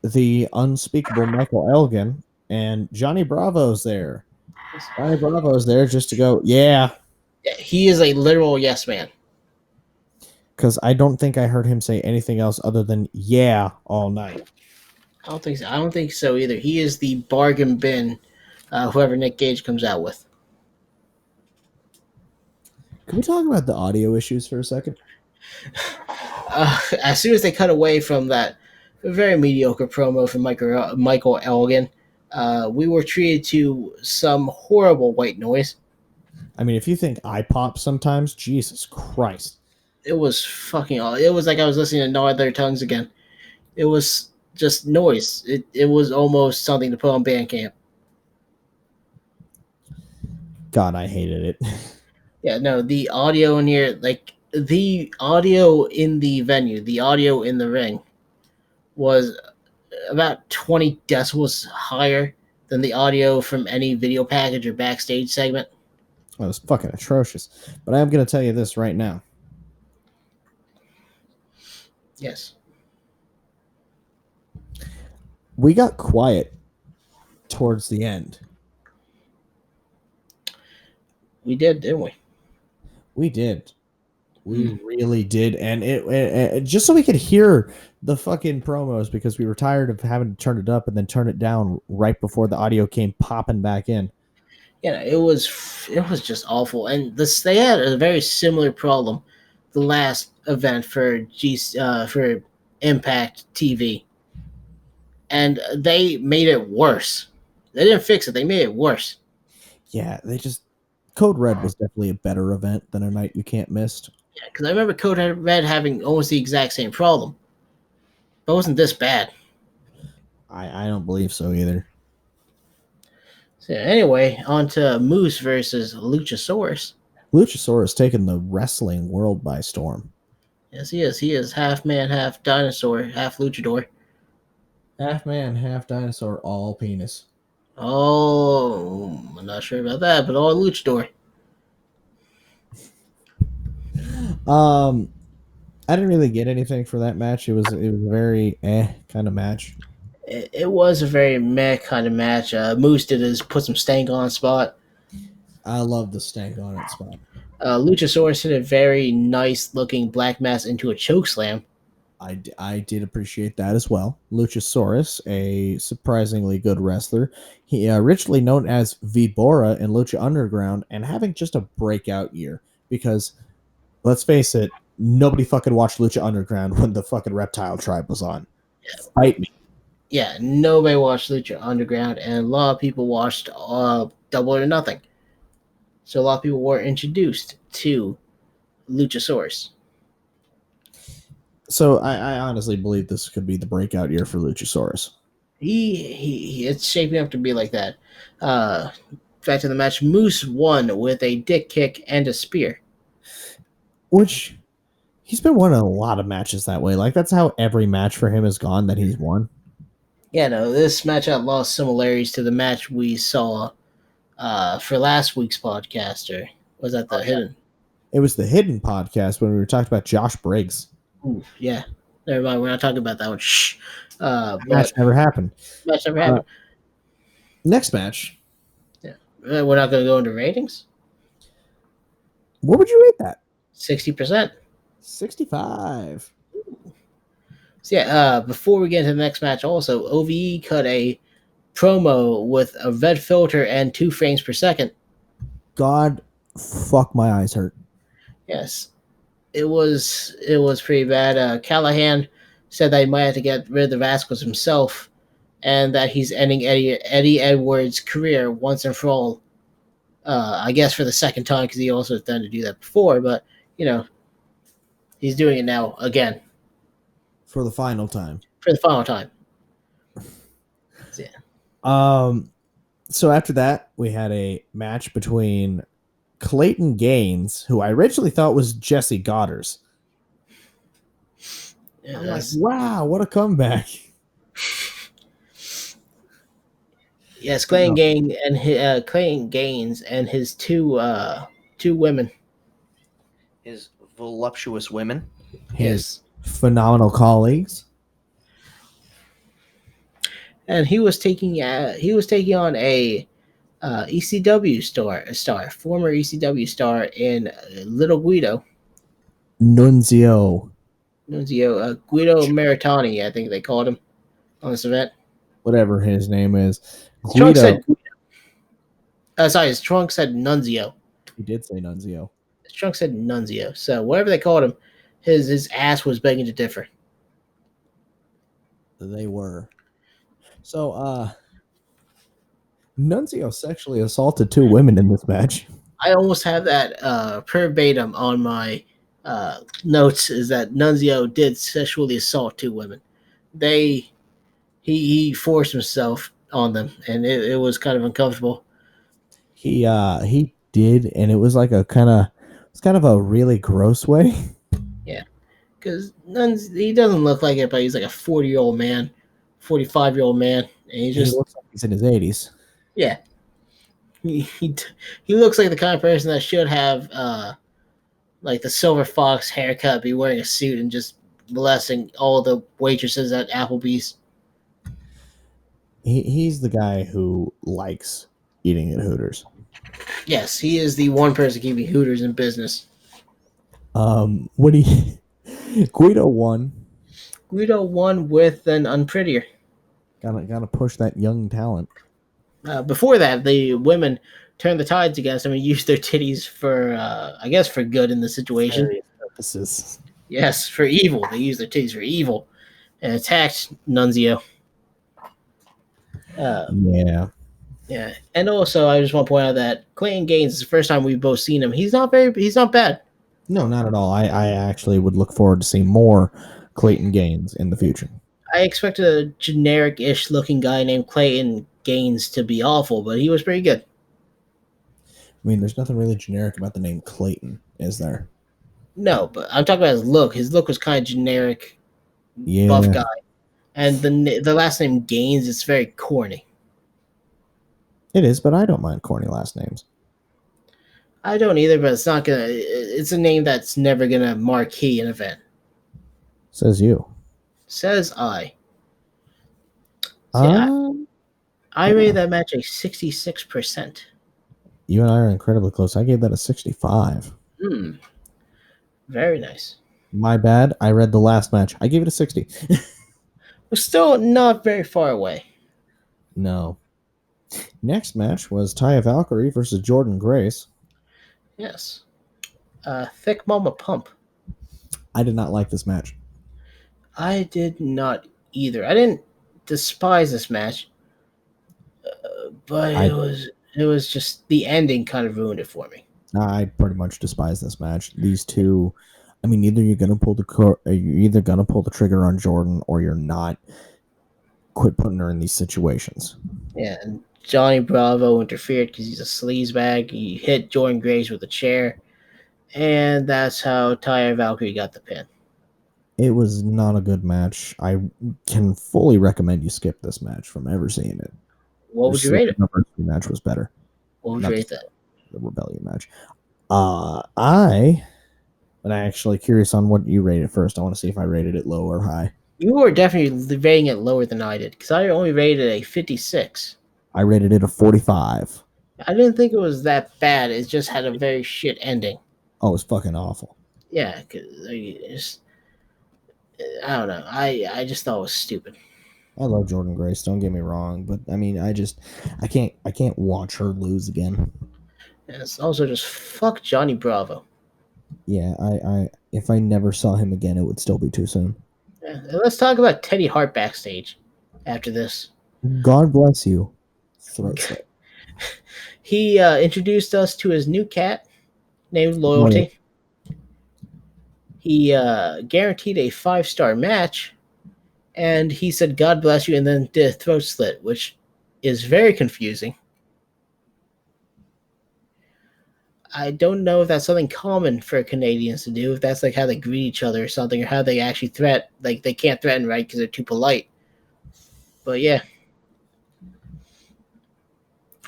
the unspeakable Michael Elgin, and Johnny Bravo's there. Johnny Bravo's there just to go, yeah, yeah, he is a literal yes man. because I don't think I heard him say anything else other than yeah all night. I don't think so. I don't think so either. He is the bargain bin, whoever Nick Gage comes out with. Can we talk about the audio issues for a second? As soon as they cut away from that very mediocre promo from Michael Elgin, we were treated to some horrible white noise. I mean, if you think I pop sometimes, Jesus Christ. It was fucking. It was like I was listening to No Other Tongues again. It was just noise. It was almost something to put on Bandcamp. God, I hated it. Yeah, no, the audio in here, like the audio in the venue, the audio in the ring was about 20 decibels higher than the audio from any video package or backstage segment. That was fucking atrocious. But I am going to tell you this right now. Yes. We got quiet towards the end. We did, didn't we? We did. We really did. And it just so we could hear the fucking promos because we were tired of having to turn it up and then turn it down right before the audio came popping back in. Yeah, it was just awful. And they had a very similar problem the last event for Impact TV. And they made it worse. They didn't fix it, they made it worse. Yeah, they just Code Red was definitely a better event than A Night You Can't Miss. Yeah, because I remember Code Red having almost the exact same problem. But it wasn't this bad. I don't believe so either. So anyway, on to Moose versus Luchasaurus. Luchasaurus taking the wrestling world by storm. Yes, he is. He is half man, half dinosaur, half luchador. Half man, half dinosaur, all penis. Oh, I'm not sure about that, but all luchador. I didn't really get anything for that match. It was a very kind of match. It was a very meh kind of match. Moose did his put some stank on spot. I love the stank on it spot. Luchasaurus hit a very nice looking black mass into a choke slam. I did appreciate that as well. Luchasaurus, a surprisingly good wrestler. He originally known as Vibora in Lucha Underground and having just a breakout year because let's face it, nobody fucking watched Lucha Underground when the fucking Reptile Tribe was on. Fight me. Yeah, nobody watched Lucha Underground, and a lot of people watched Double or Nothing. So a lot of people were introduced to Luchasaurus. So I honestly believe this could be the breakout year for Luchasaurus. It's shaping up to be like that. Back to the match, Moose won with a dick kick and a spear. Which he's been winning a lot of matches that way. Like that's how every match for him has gone that he's won. Yeah, no, this match had lost similarities to the match we saw for last week's podcast, or was that the hidden? It was the hidden podcast when we were talking about Josh Briggs. Ooh, yeah. Never mind, we're not talking about that one. Shh. Match never happened. Match never happened. Next match. Yeah. We're not going to go into ratings? What would you rate that? 60%. 65. So yeah, before we get into the next match, also, OVE cut a promo with a red filter and 2 frames per second. God, fuck, my eyes hurt. Yes. It was pretty bad. Callahan said that he might have to get rid of the Rascals himself, and that he's ending Eddie Edwards' career once and for all. I guess for the second time because he also done to do that before, but he's doing it now again For the final time. for the final time. So after that, we had a match between Clayton Gaines, who I originally thought was Jesse Goddard's. Yeah, I'm like, wow, what a comeback. Yes, No. Clayton Gaines and his two women. His voluptuous women. His Yes, phenomenal colleagues. and he was taking on a former ECW star in Little Guido. Nunzio, Guido Maritani, I think they called him on this event. whatever his name is. His trunk Guido. said sorry, his trunk said Nunzio. He did say Nunzio. His trunk said Nunzio. So whatever they called him, his ass was begging to differ. They were. So, Nunzio sexually assaulted 2 women in this match. I almost have that verbatim on my notes. Is that Nunzio did sexually assault 2 women? He forced himself on them, and it was kind of uncomfortable. He did, and it was like it's kind of a really gross way. Yeah, because he doesn't look like it, but he's like a 40-year-old man, 45-year-old man, and He looks like he's in his 80s. yeah. He looks like the kind of person that should have like the Silver Fox haircut, be wearing a suit and just molesting all the waitresses at Applebee's. He's the guy who likes eating at Hooters. Yes, he is the one person keeping Hooters in business. What he Guido won. Guido won with an unprettier. Gotta push that young talent. Before that, the women turned the tides against him and used their titties for, I guess, for good in the situation. Various purposes. Yes, for evil. They used their titties for evil and attacked Nunzio. Yeah. Yeah, and also I just want to point out that Clayton Gaines is the first time we've both seen him. He's not bad. No, not at all. I actually would look forward to seeing more Clayton Gaines in the future. I expected a generic-ish looking guy named Clayton Gaines to be awful, but he was pretty good. I mean, there's nothing really generic about the name Clayton, is there? No, but I'm talking about his look. His look was kind of generic, Yeah. buff guy, and the last name Gaines is very corny. It is, but I don't mind corny last names. I don't either, but it's not gonna. It's a name that's never gonna marquee an event. Says you. Says I. See, I rated that match a 66%. You and I are incredibly close. I gave that a 65. Very nice. My bad. I read the last match. I gave it a 60. We're still not very far away. No. Next match was Taya Valkyrie versus Jordan Grace. Yes. Thick Mama Pump. I did not like this match. I did not either. I didn't despise this match, but it was just the ending kind of ruined it for me. I pretty much despise this match. These two, I mean, either you're gonna pull the trigger on Jordan or you're not. Quit putting her in these situations. Yeah, and Johnny Bravo interfered because he's a sleazebag. He hit Jordan Grace with a chair, and that's how Taya Valkyrie got the pin. It was not a good match. I can fully recommend you skip this match from ever seeing it. What would you rate it? The first match was better. What would you rate that? The Rebellion match. I'm actually curious on what you rated first. I want to see if I rated it low or high. You were definitely rating it lower than I did because I only rated it a 56. I rated it a 45. I didn't think it was that bad. It just had a very shit ending. Oh, it was fucking awful. Yeah, because I don't know. I just thought it was stupid. I love Jordan Grace. Don't get me wrong, but I mean, I can't watch her lose again. And it's also just fuck Johnny Bravo. Yeah, if I never saw him again, it would still be too soon. Yeah, let's talk about Teddy Hart backstage after this. God bless you. Throat slit. He introduced us to his new cat named Loyalty. He guaranteed a 5-star match, and he said God bless you and then did a throat slit, which is very confusing. I don't know if that's something common for Canadians to do. If that's like how they greet each other or something, or how they actually like they can't threaten, right? Because they're too polite. But yeah,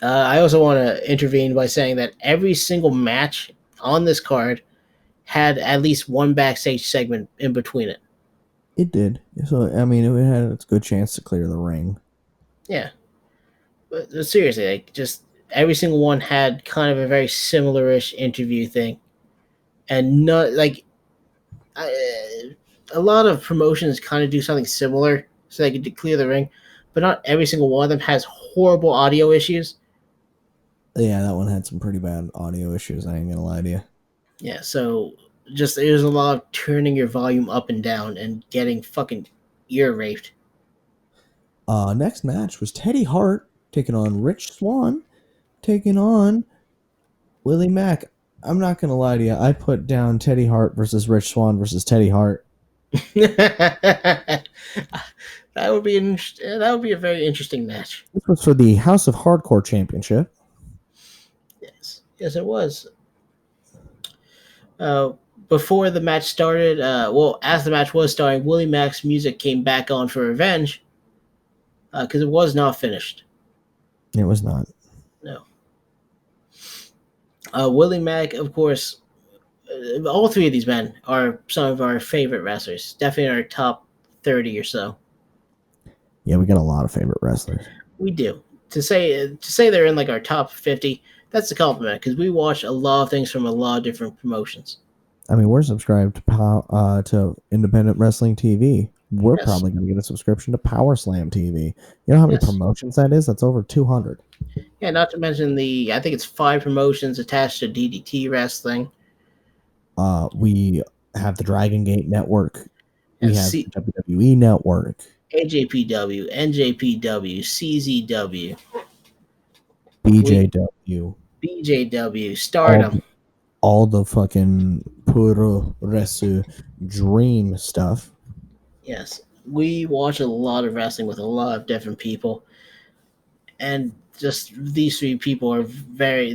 I also want to intervene by saying that every single match on this card had at least one backstage segment in between it. It did. So I mean, it had a good chance to clear the ring. Yeah, but seriously, like just every single one had kind of a very similar-ish interview thing, and not like a lot of promotions kind of do something similar so they can clear the ring, but not every single one of them has horrible audio issues. Yeah, that one had some pretty bad audio issues. I ain't gonna lie to you. Yeah, so just there's a lot of turning your volume up and down and getting fucking ear raped. Next match was Teddy Hart taking on Rich Swann, taking on Willie Mack. I'm not gonna lie to you. I put down Teddy Hart versus Rich Swann versus Teddy Hart. That would be that would be a very interesting match. This was for the House of Hardcore Championship. Yes, it was. Uh, Before the match started, well, as the match was starting, Willie Mack's music came back on for Revenge because it was not finished. It was not. No. Willie Mack, of course, all three of these men are some of our favorite wrestlers. Definitely our top 30 or so. Yeah, we got a lot of favorite wrestlers. We do. To say they're in like our top 50, that's a compliment because we watch a lot of things from a lot of different promotions. I mean, we're subscribed to Independent Wrestling TV. We're Yes. probably going to get a subscription to Power Slam TV. You know how many Yes. promotions that is? That's over 200. Yeah, not to mention I think it's 5 promotions attached to DDT Wrestling. We have the Dragon Gate Network. We And have the WWE Network. AJPW, NJPW, CZW, BJW. BJW, Stardom. All the fucking Puro Resu Dream stuff. Yes, we watch a lot of wrestling with a lot of different people, and just these 3 people are they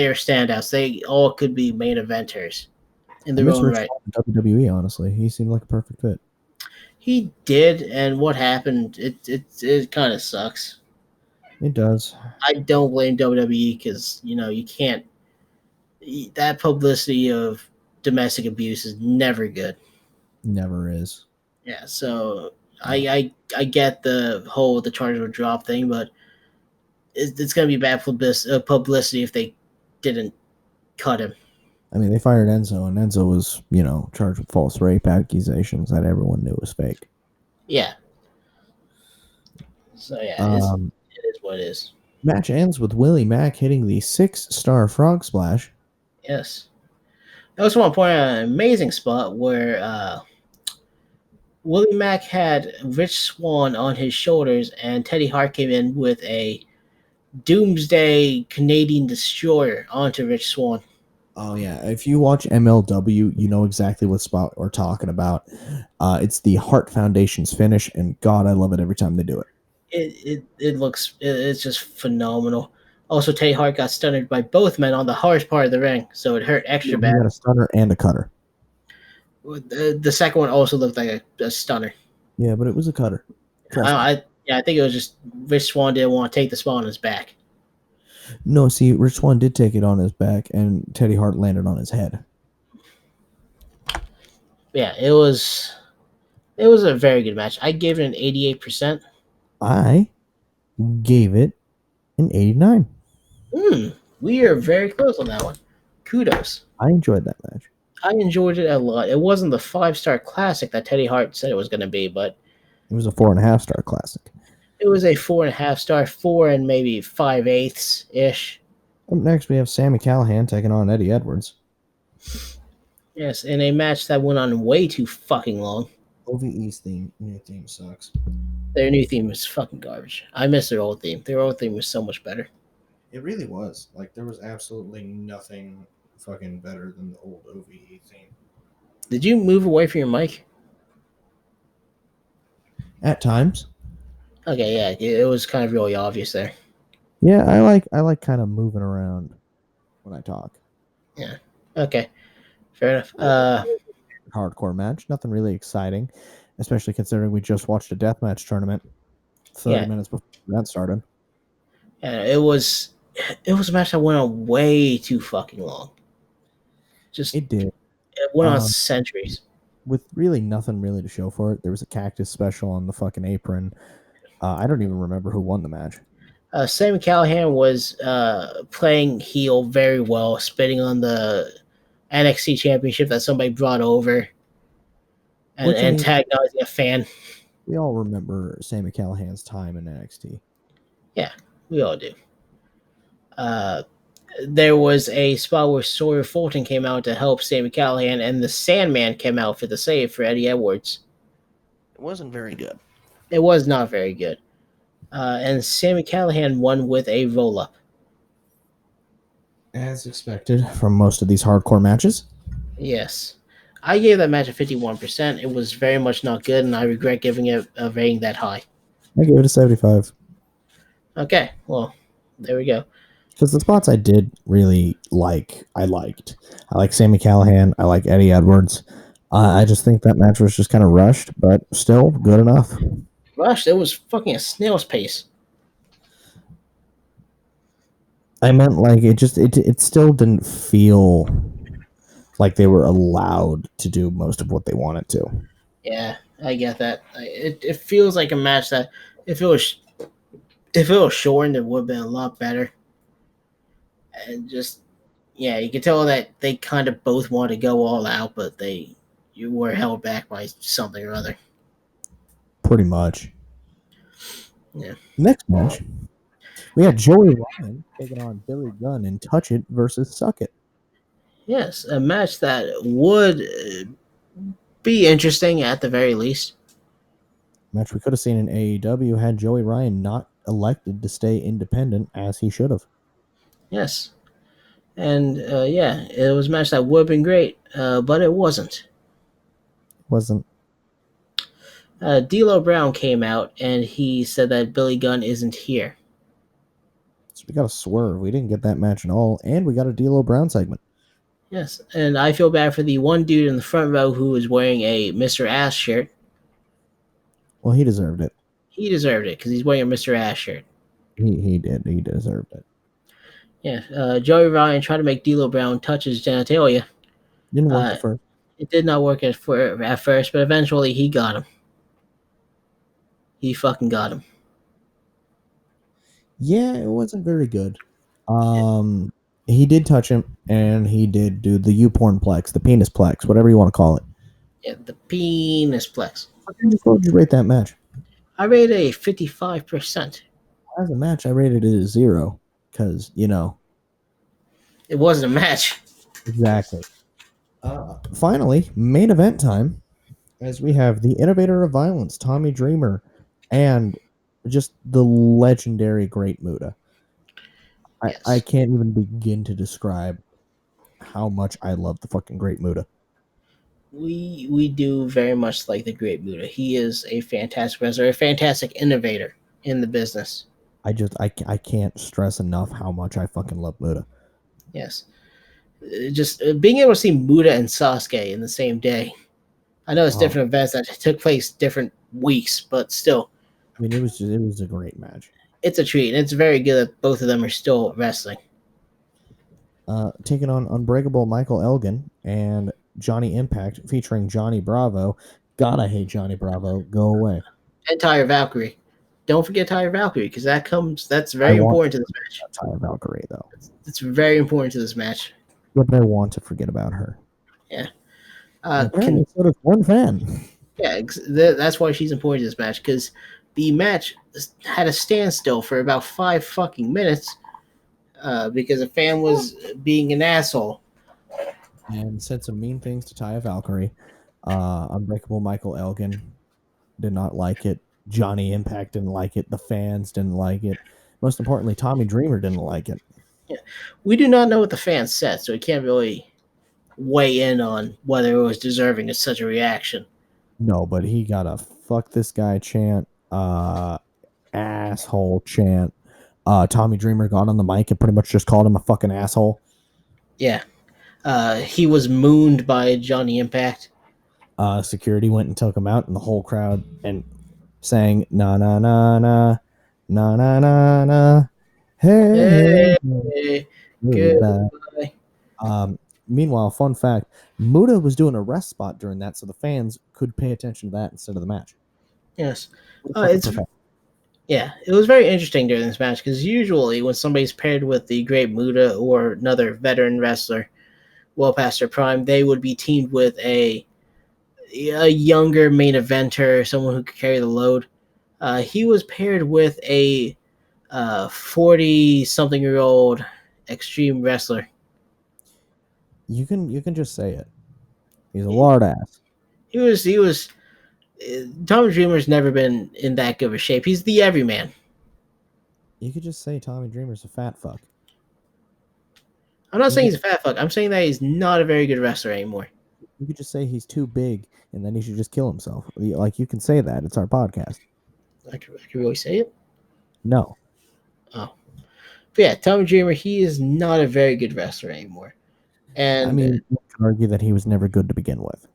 are standouts. They all could be main eventers in their own right. WWE, honestly, he seemed like a perfect fit. He did, and what happened? It kind of sucks. It does. I don't blame WWE because you can't. That publicity of domestic abuse is never good. Never is. Yeah, so I get the charge of drop thing, but it's going to be bad publicity if they didn't cut him. I mean, they fired Enzo, and Enzo was, charged with false rape accusations that everyone knew was fake. Yeah. So yeah, it is what it is. Match ends with Willie Mack hitting the 6-star frog splash. Yes. I also want to point out an amazing spot where Willie Mack had Rich Swann on his shoulders, and Teddy Hart came in with a Doomsday Canadian Destroyer onto Rich Swann. Oh, yeah. If you watch MLW, you know exactly what spot we're talking about. It's the Hart Foundation's finish, and God, I love it every time they do it. It's just phenomenal. Also, Teddy Hart got stunned by both men on the hardest part of the ring, so it hurt extra bad. He got a stunner and a cutter. The second one also looked like a stunner. Yeah, but it was a cutter. I think it was just Rich Swann didn't want to take the spot on his back. No, see, Rich Swann did take it on his back, and Teddy Hart landed on his head. Yeah, it was a very good match. I gave it an 88%. I gave it an 89. We are very close on that one. Kudos. I enjoyed that match. I enjoyed it a lot. It wasn't the 5-star classic that Teddy Hart said it was going to be, but it was a 4.5-star classic. It was a 4.5-star, 4 and maybe 5/8 ish. Up next, we have Sami Callihan taking on Eddie Edwards. Yes, in a match that went on way too fucking long. OVE's new theme sucks. Their new theme is fucking garbage. I miss their old theme. Their old theme was so much better. It really was. Like, there was absolutely nothing fucking better than the old OVE theme. Did you move away from your mic? At times. Okay, yeah, it was kind of really obvious there. Yeah, I like kind of moving around when I talk. Yeah. Okay. Fair enough. Hardcore match, nothing really exciting, especially considering we just watched a deathmatch tournament 30 Yeah. minutes before that started. It was a match that went on way too fucking long. Just It did. it went on Um, centuries. with really nothing really to show for it. There was a Cactus special on the fucking apron. I don't even remember who won the match. Sammy Callahan was playing heel very well, spitting on the NXT championship that somebody brought over and Which, I mean, antagonizing a fan. we all remember Sammy Callahan's time in NXT. Yeah, we all do. Uh, there was a spot where Sawyer Fulton came out to help Sammy Callahan, and the Sandman came out for the save for Eddie Edwards. It wasn't very good. It was not very good. And Sammy Callahan won with a roll up. As expected from most of these hardcore matches. Yes. I gave that match a 51%. It was very much not good, and I regret giving it a rating that high. I gave it a 75. Okay, well, there we go. Because the spots I did really like, I liked. I like Sammy Callahan. I like Eddie Edwards. I just think that match was just kind of rushed, but still good enough. Rush, it was fucking a snail's pace. I meant like it still didn't feel like they were allowed to do most of what they wanted to. Yeah, I get that. It feels like a match that if it was shortened, it would have been a lot better. And just yeah, you can tell that they kind of both want to go all out, but you were held back by something or other. Pretty much. Yeah. Next match, we had Joey Ryan taking on Billy Gunn in Touch It versus Suck It. Yes, a match that would be interesting at the very least. Match we could have seen in AEW had Joey Ryan not elected to stay independent as he should have. Yes. And yeah, it was a match that would have been great, but it wasn't. Wasn't. D'Lo Brown came out and he said that Billy Gunn isn't here. So we got a swerve. We didn't get that match at all, and we got a D'Lo Brown segment. Yes, and I feel bad for the one dude in the front row who was wearing a Mr. Ass shirt. Well, he deserved it. He deserved it because he's wearing a Mr. Ass shirt. He did. He deserved it. Yeah, Joey Ryan tried to make D'Lo Brown touch his genitalia. Didn't work at first. It did not work at first, but eventually he got him. He fucking got him. Yeah, it wasn't very good. He did touch him, and he did do the U-porn plex, the penis plex, whatever you want to call it. Yeah, the penis plex. What would you rate that match? I rated a 55%. As a match, I rated it a 0 because It wasn't a match. Exactly. Finally, main event time, as we have the innovator of violence, Tommy Dreamer, and just the legendary Great Muta. Yes. I can't even begin to describe how much I love the fucking Great Muta. We do very much like the Great Muta. He is a fantastic wrestler, a fantastic innovator in the business. I can't stress enough how much I fucking love Muta. Yes. Just being able to see Muta and Sasuke in the same day. I know it's different events that took place different weeks, but still. I mean, it was a great match. It's a treat, and it's very good that both of them are still wrestling. Taking on Unbreakable Michael Elgin and Johnny Impact featuring Johnny Bravo. God, I hate Johnny Bravo. Go away. And Tyre Valkyrie. Don't forget Tyre Valkyrie because that's very important to this match. Tyre Valkyrie, though. It's very important to this match. But I want to forget about her. Yeah. So does one fan. Yeah, that's why she's important to this match because the match had a standstill for about 5 fucking minutes because a fan was being an asshole. And said some mean things to Tyre Valkyrie. Unbreakable Michael Elgin did not like it. Johnny Impact didn't like it. The fans didn't like it. Most importantly, Tommy Dreamer didn't like it. Yeah. We do not know what the fans said, so we can't really weigh in on whether it was deserving of such a reaction. No, but he got a fuck this guy chant, asshole chant. Tommy Dreamer got on the mic and pretty much just called him a fucking asshole. Yeah. He was mooned by Johnny Impact. Security went and took him out, and the whole crowd and sang na na na na na na na na. Hey, Hey, goodbye. goodbye. Meanwhile, fun fact: Muda was doing a rest spot during that, so the fans could pay attention to that instead of the match. Yes. Fucking It's perfect. Yeah, it was very interesting during this match because usually when somebody's paired with the Great Muta or another veteran wrestler well past their prime, they would be teamed with a younger main eventer, someone who could carry the load. He was paired with a 40-something-year-old extreme wrestler. You can just say it. He's a lard ass. He was. Tommy Dreamer's never been in that good of a shape. He's the everyman. You could just say Tommy Dreamer's a fat fuck. I'm not You saying could- he's a fat fuck. I'm saying that he's not a very good wrestler anymore. You could just say he's too big, and then he should just kill himself. Like you can say that. It's our podcast. I can really say it. No, Oh. But yeah, Tommy Dreamer, he is not a very good wrestler anymore. And I mean, you could argue that he was never good to begin with.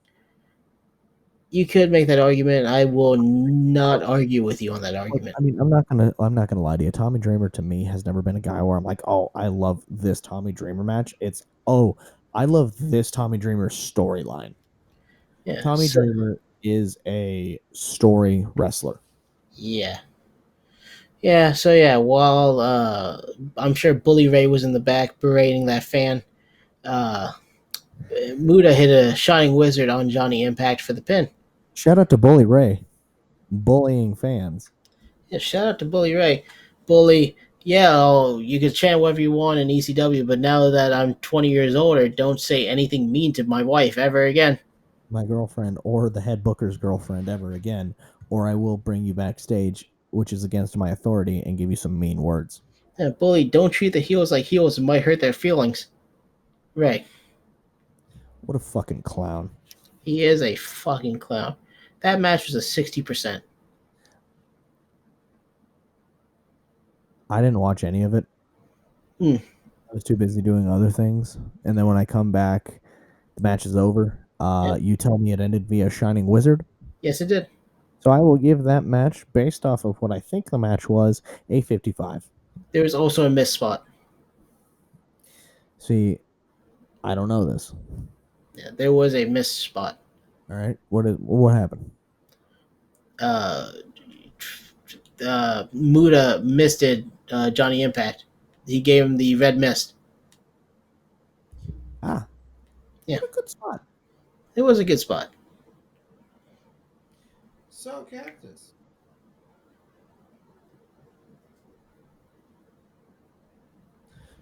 you could make that argument. I will not argue with you on that Look, argument. I mean, I'm not gonna lie to you. Tommy Dreamer to me has never been a guy where I'm like, oh, I love this Tommy Dreamer match. It's I love this Tommy Dreamer storyline. Yeah. Tommy Dreamer is a story wrestler. Yeah. Yeah, so yeah, while I'm sure Bully Ray was in the back berating that fan, uh, Muda hit a Shining Wizard on Johnny Impact for the pin. Shout out to Bully Ray, bullying fans. Yeah, shout out to Bully Ray. Bully, yeah, you can chant whatever you want in ECW, but now that I'm 20 years older, don't say anything mean to my wife ever again. My girlfriend or the head booker's girlfriend ever again, or I will bring you backstage, which is against my authority, and give you some mean words. Yeah, Bully, don't treat the heels like heels. It might hurt their feelings. Ray, What a fucking clown. he is a fucking clown. That match was a 60%. I didn't watch any of it. Hmm. I was too busy doing other things. And then when I come back, the match is over. Yeah. You tell me it ended via Shining Wizard. Yes, it did. So I will give that match, based off of what I think the match was, a 55. There was also a miss spot. See, I don't know this. Yeah, there was a miss spot. All right. What happened? Muda misted Johnny Impact. He gave him the red mist. Ah. Yeah. What a good spot. It was a good spot.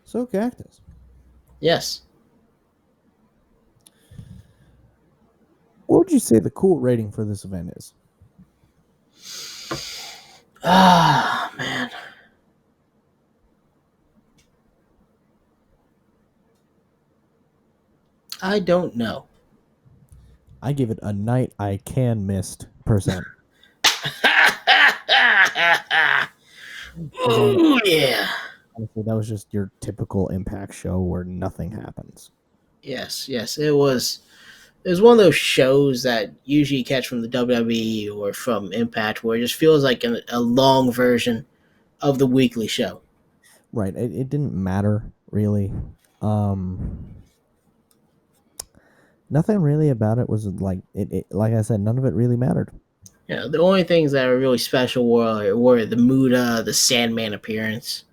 So, Cactus. Yes. What would you say the cool rating for this event is? Ah, man. I don't know. I give it a night I can missed percent. Ooh, yeah. Honestly, that was just your typical Impact show where nothing happens. Yes. It was one of those shows that usually you catch from the WWE or from Impact where it just feels like a long version of the weekly show. Right. It didn't matter, really. Nothing really about it was like like I said, none of it really mattered. Yeah, the only things that were really special were the Muda, the Sandman appearance.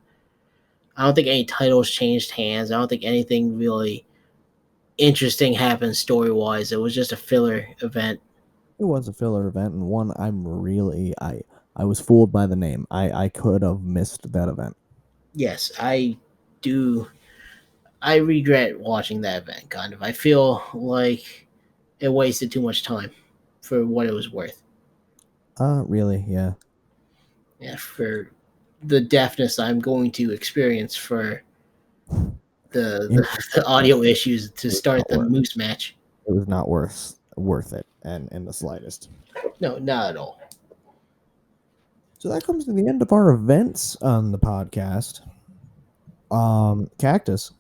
I don't think any titles changed hands. I don't think anything really interesting happened story wise. It was just a filler event. It was a filler event, and one I was fooled by the name. I could have missed that event. Yes, I do. I regret watching that event, kind of. I feel like it wasted too much time for what it was worth. Really, yeah. Yeah, for the deafness I'm going to experience for the audio issues to start the Moose match. It was not worth it, and in the slightest. No, not at all. So that comes to the end of our events on the podcast. Cactus.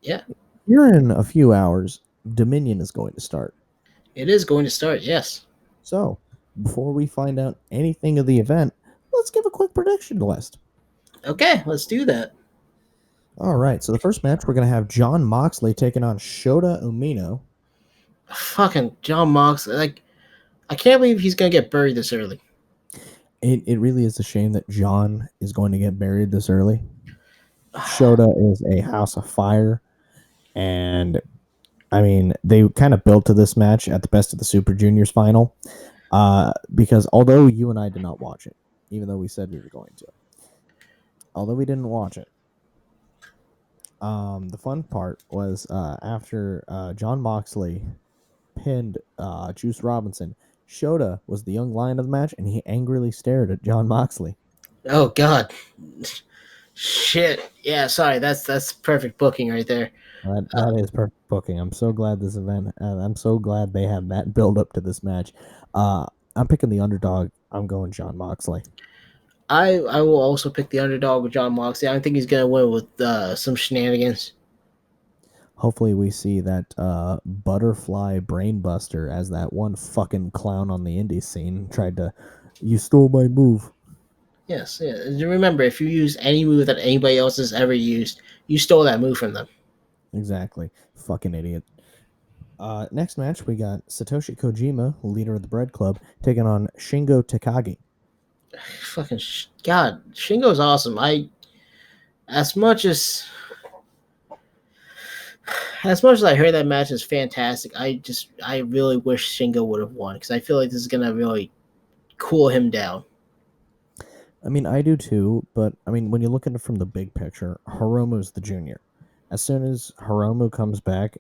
Yeah. Here in a few hours, Dominion is going to start. It is going to start, yes. So, before we find out anything of the event, let's give a quick prediction list. Okay, let's do that. All right, so the first match, we're going to have Jon Moxley taking on Shota Umino. Fucking Jon Moxley. Like, I can't believe he's going to get buried this early. It really is a shame that Jon is going to get buried this early. Shota is a house of fire, and I mean, they kind of built to this match at the Best of the Super Juniors final, because although you and I did not watch it, even though we said we were going to, although we didn't watch it, the fun part was after Jon Moxley pinned Juice Robinson, Shota was the young lion of the match, and he angrily stared at Jon Moxley. Oh, God. Shit. Yeah, sorry. That's perfect booking right there. That is perfect booking. I'm so glad this event. I'm so glad they have that build up to this match. I'm picking the underdog. I'm going Jon Moxley. I will also pick the underdog with Jon Moxley. I think he's going to win with some shenanigans. Hopefully, we see that butterfly brainbuster as that one fucking clown on the indie scene tried to. You stole my move. Yes, yeah. Remember, if you use any move that anybody else has ever used, you stole that move from them. Exactly. Fucking idiot. Next match, we got Satoshi Kojima, leader of the Bread Club, taking on Shingo Takagi. Fucking God, Shingo's awesome. As much as as much as I heard that match is fantastic, I really wish Shingo would have won because I feel like this is gonna really cool him down. I mean, I do too, but I mean, when you look at it from the big picture, Hiromu's the junior. As soon as Hiromu comes back,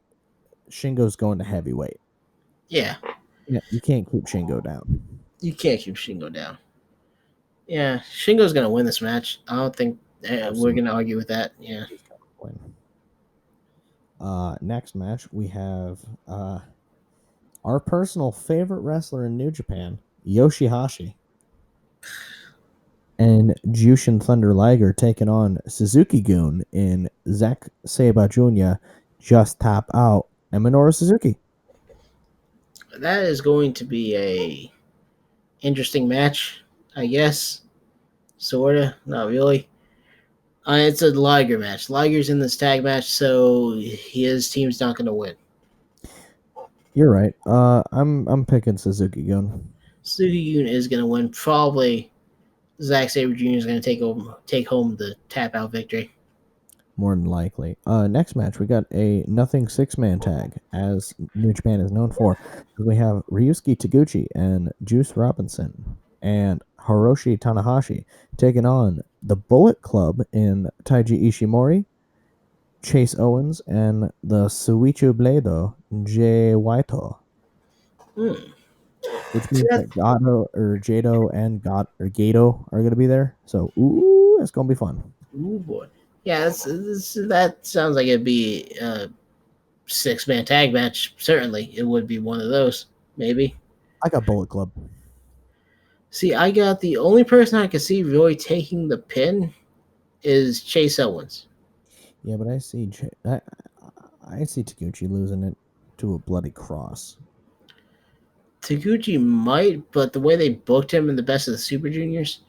Shingo's going to heavyweight. Yeah, Yeah, you can't keep Shingo down. you can't keep Shingo down. Yeah, Shingo's gonna win this match. I don't think we're Absolutely. gonna argue with that. Yeah. He's gonna win. Next match, we have our personal favorite wrestler in New Japan, Yoshihashi, and Jushin Thunder Liger taking on Suzuki-gun in Zack Sabre Jr., Just Tap Out, and Minoru Suzuki. That is going to be a interesting match, I guess. Sorta, not really. It's a Liger match. Liger's in this tag match, so his team's not going to win. You're right. I'm picking Suzuki-gun. Suzuki-gun is going to win. Probably Zack Sabre Jr. is going to take home the tap out victory. More than likely. Next match, we got a nothing six-man tag, as New Japan is known for. We have Ryusuke Taguchi and Juice Robinson and Hiroshi Tanahashi taking on the Bullet Club in Taiji Ishimori, Chase Owens, and the Suichu Bledo, Jay Waito. Which means that Gato or Jado and Gato are going to be there. So, ooh, it's going to be fun. Ooh boy, yeah, that sounds like it'd be a 6-man tag match. Certainly, it would be one of those. Maybe. I got Bullet Club. See, I got the only person I could see really taking the pin is Chase Owens. Yeah, but I see Taguchi losing it to a bloody cross. Taguchi might, but the way they booked him in the Best of the Super Juniors,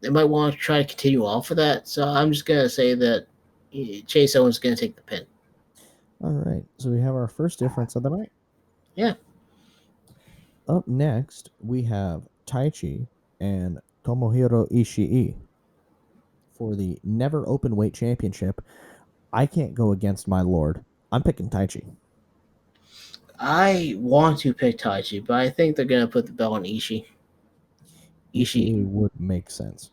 they might want to try to continue off of that. So I'm just gonna say that Chase Owens is gonna take the pin. All right, so we have our first difference of the night. Yeah. Up next, we have Taichi and Tomohiro Ishii for the Never Openweight Championship. I can't go against my lord. I'm picking Taichi. I want to pick Taichi, but I think they're gonna put the belt on Ishii. Ishii would make sense.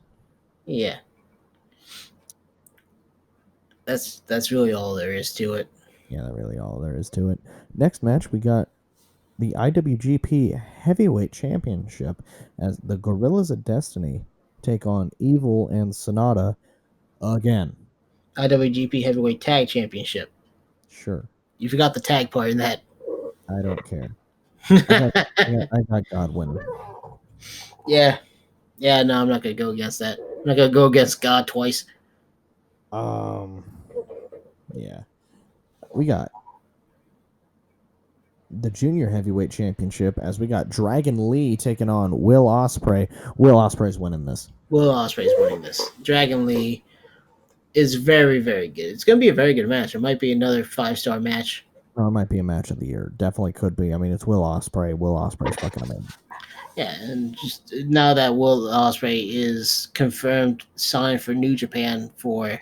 Yeah. That's really all there is to it. Yeah, that's really all there is to it. Next match, we got the IWGP Heavyweight Championship as the Gorillas of Destiny take on Evil and Sonata again. IWGP Heavyweight Tag Championship. Sure. You forgot the tag part in that. I don't care. I got God winning. Yeah. Yeah, no, I'm not gonna go against that. I'm not gonna go against God twice. Yeah. we got the Junior Heavyweight Championship as we got Dragon Lee taking on Will Ospreay. Will Ospreay's winning this. Will Ospreay's winning this. Dragon Lee is very, very good. It's going to be a very good match. It might be another 5-star match. Oh, it might be a match of the year. Definitely could be. I mean, it's Will Ospreay. Will Ospreay's fucking amazing. Yeah, and just now that Will Ospreay is confirmed signed for New Japan for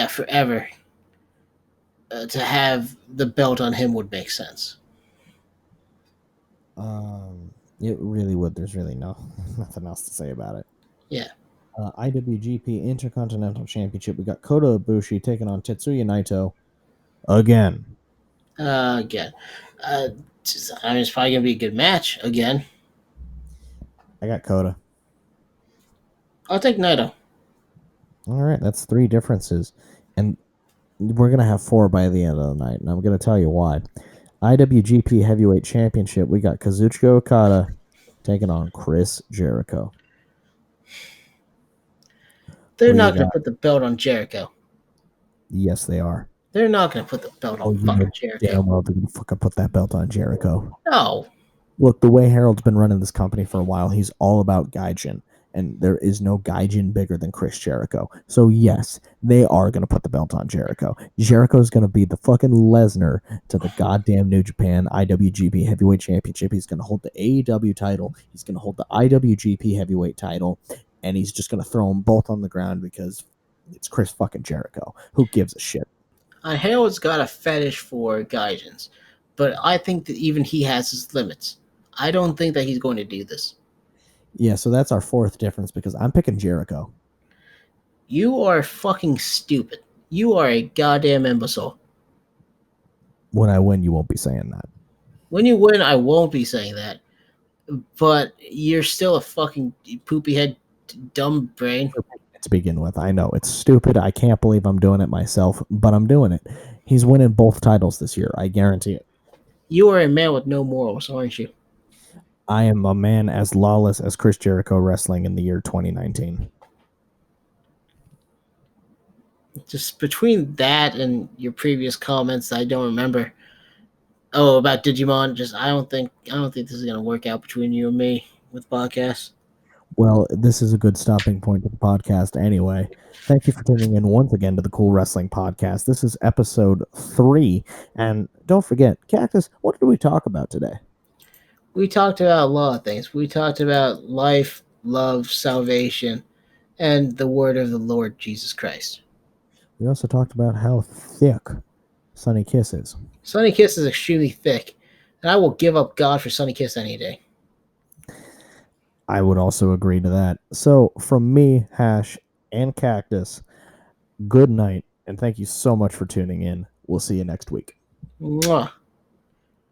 forever, to have the belt on him would make sense. It really would. There's really nothing else to say about it. Yeah. IWGP Intercontinental Championship. We got Kota Ibushi taking on Tetsuya Naito again. I mean, it's probably gonna be a good match again. I got Kota. I'll take Naito. All right, that's 3 differences, and we're gonna have 4 by the end of the night, and I'm gonna tell you why. IWGP Heavyweight Championship. We got Kazuchika Okada taking on Chris Jericho. They're not going to put the belt on Jericho. Yes, they are. They're not going to put the belt on fucking Jericho. Damn well, they're going to fucking put that belt on Jericho. No. Look, the way Harold's been running this company for a while, he's all about Gaijin, and there is no Gaijin bigger than Chris Jericho. So yes, they are going to put the belt on Jericho. Jericho's going to be the fucking Lesnar to the goddamn New Japan IWGP Heavyweight Championship. He's going to hold the AEW title. He's going to hold the IWGP Heavyweight title. And he's just going to throw them both on the ground because it's Chris fucking Jericho. Who gives a shit? Harold's got a fetish for Gaijins, but I think that even he has his limits. I don't think that he's going to do this. Yeah, so that's our 4th difference because I'm picking Jericho. You are fucking stupid. You are a goddamn imbecile. When I win, you won't be saying that. When you win, I won't be saying that. But you're still a fucking poopy head, dumb brain. To begin with, I know it's stupid. I can't believe I'm doing it myself, but I'm doing it. He's winning both titles this year. I guarantee it. You are a man with no morals, aren't you? I am a man as lawless as Chris Jericho wrestling in the year 2019. Just between that and your previous comments, I don't remember. Oh, about Digimon. I don't think this is gonna work out between you and me with podcasts. Well, this is a good stopping point to the podcast anyway. Thank you for tuning in once again to the Cool Wrestling Podcast. This is episode 3. And don't forget, Cactus, what did we talk about today? We talked about a lot of things. We talked about life, love, salvation, and the word of the Lord Jesus Christ. We also talked about how thick Sunny Kiss is. Sunny Kiss is extremely thick, and I will give up God for Sunny Kiss any day. I would also agree to that. So, from me, Hash, and Cactus, good night, and thank you so much for tuning in. We'll see you next week. Mwah.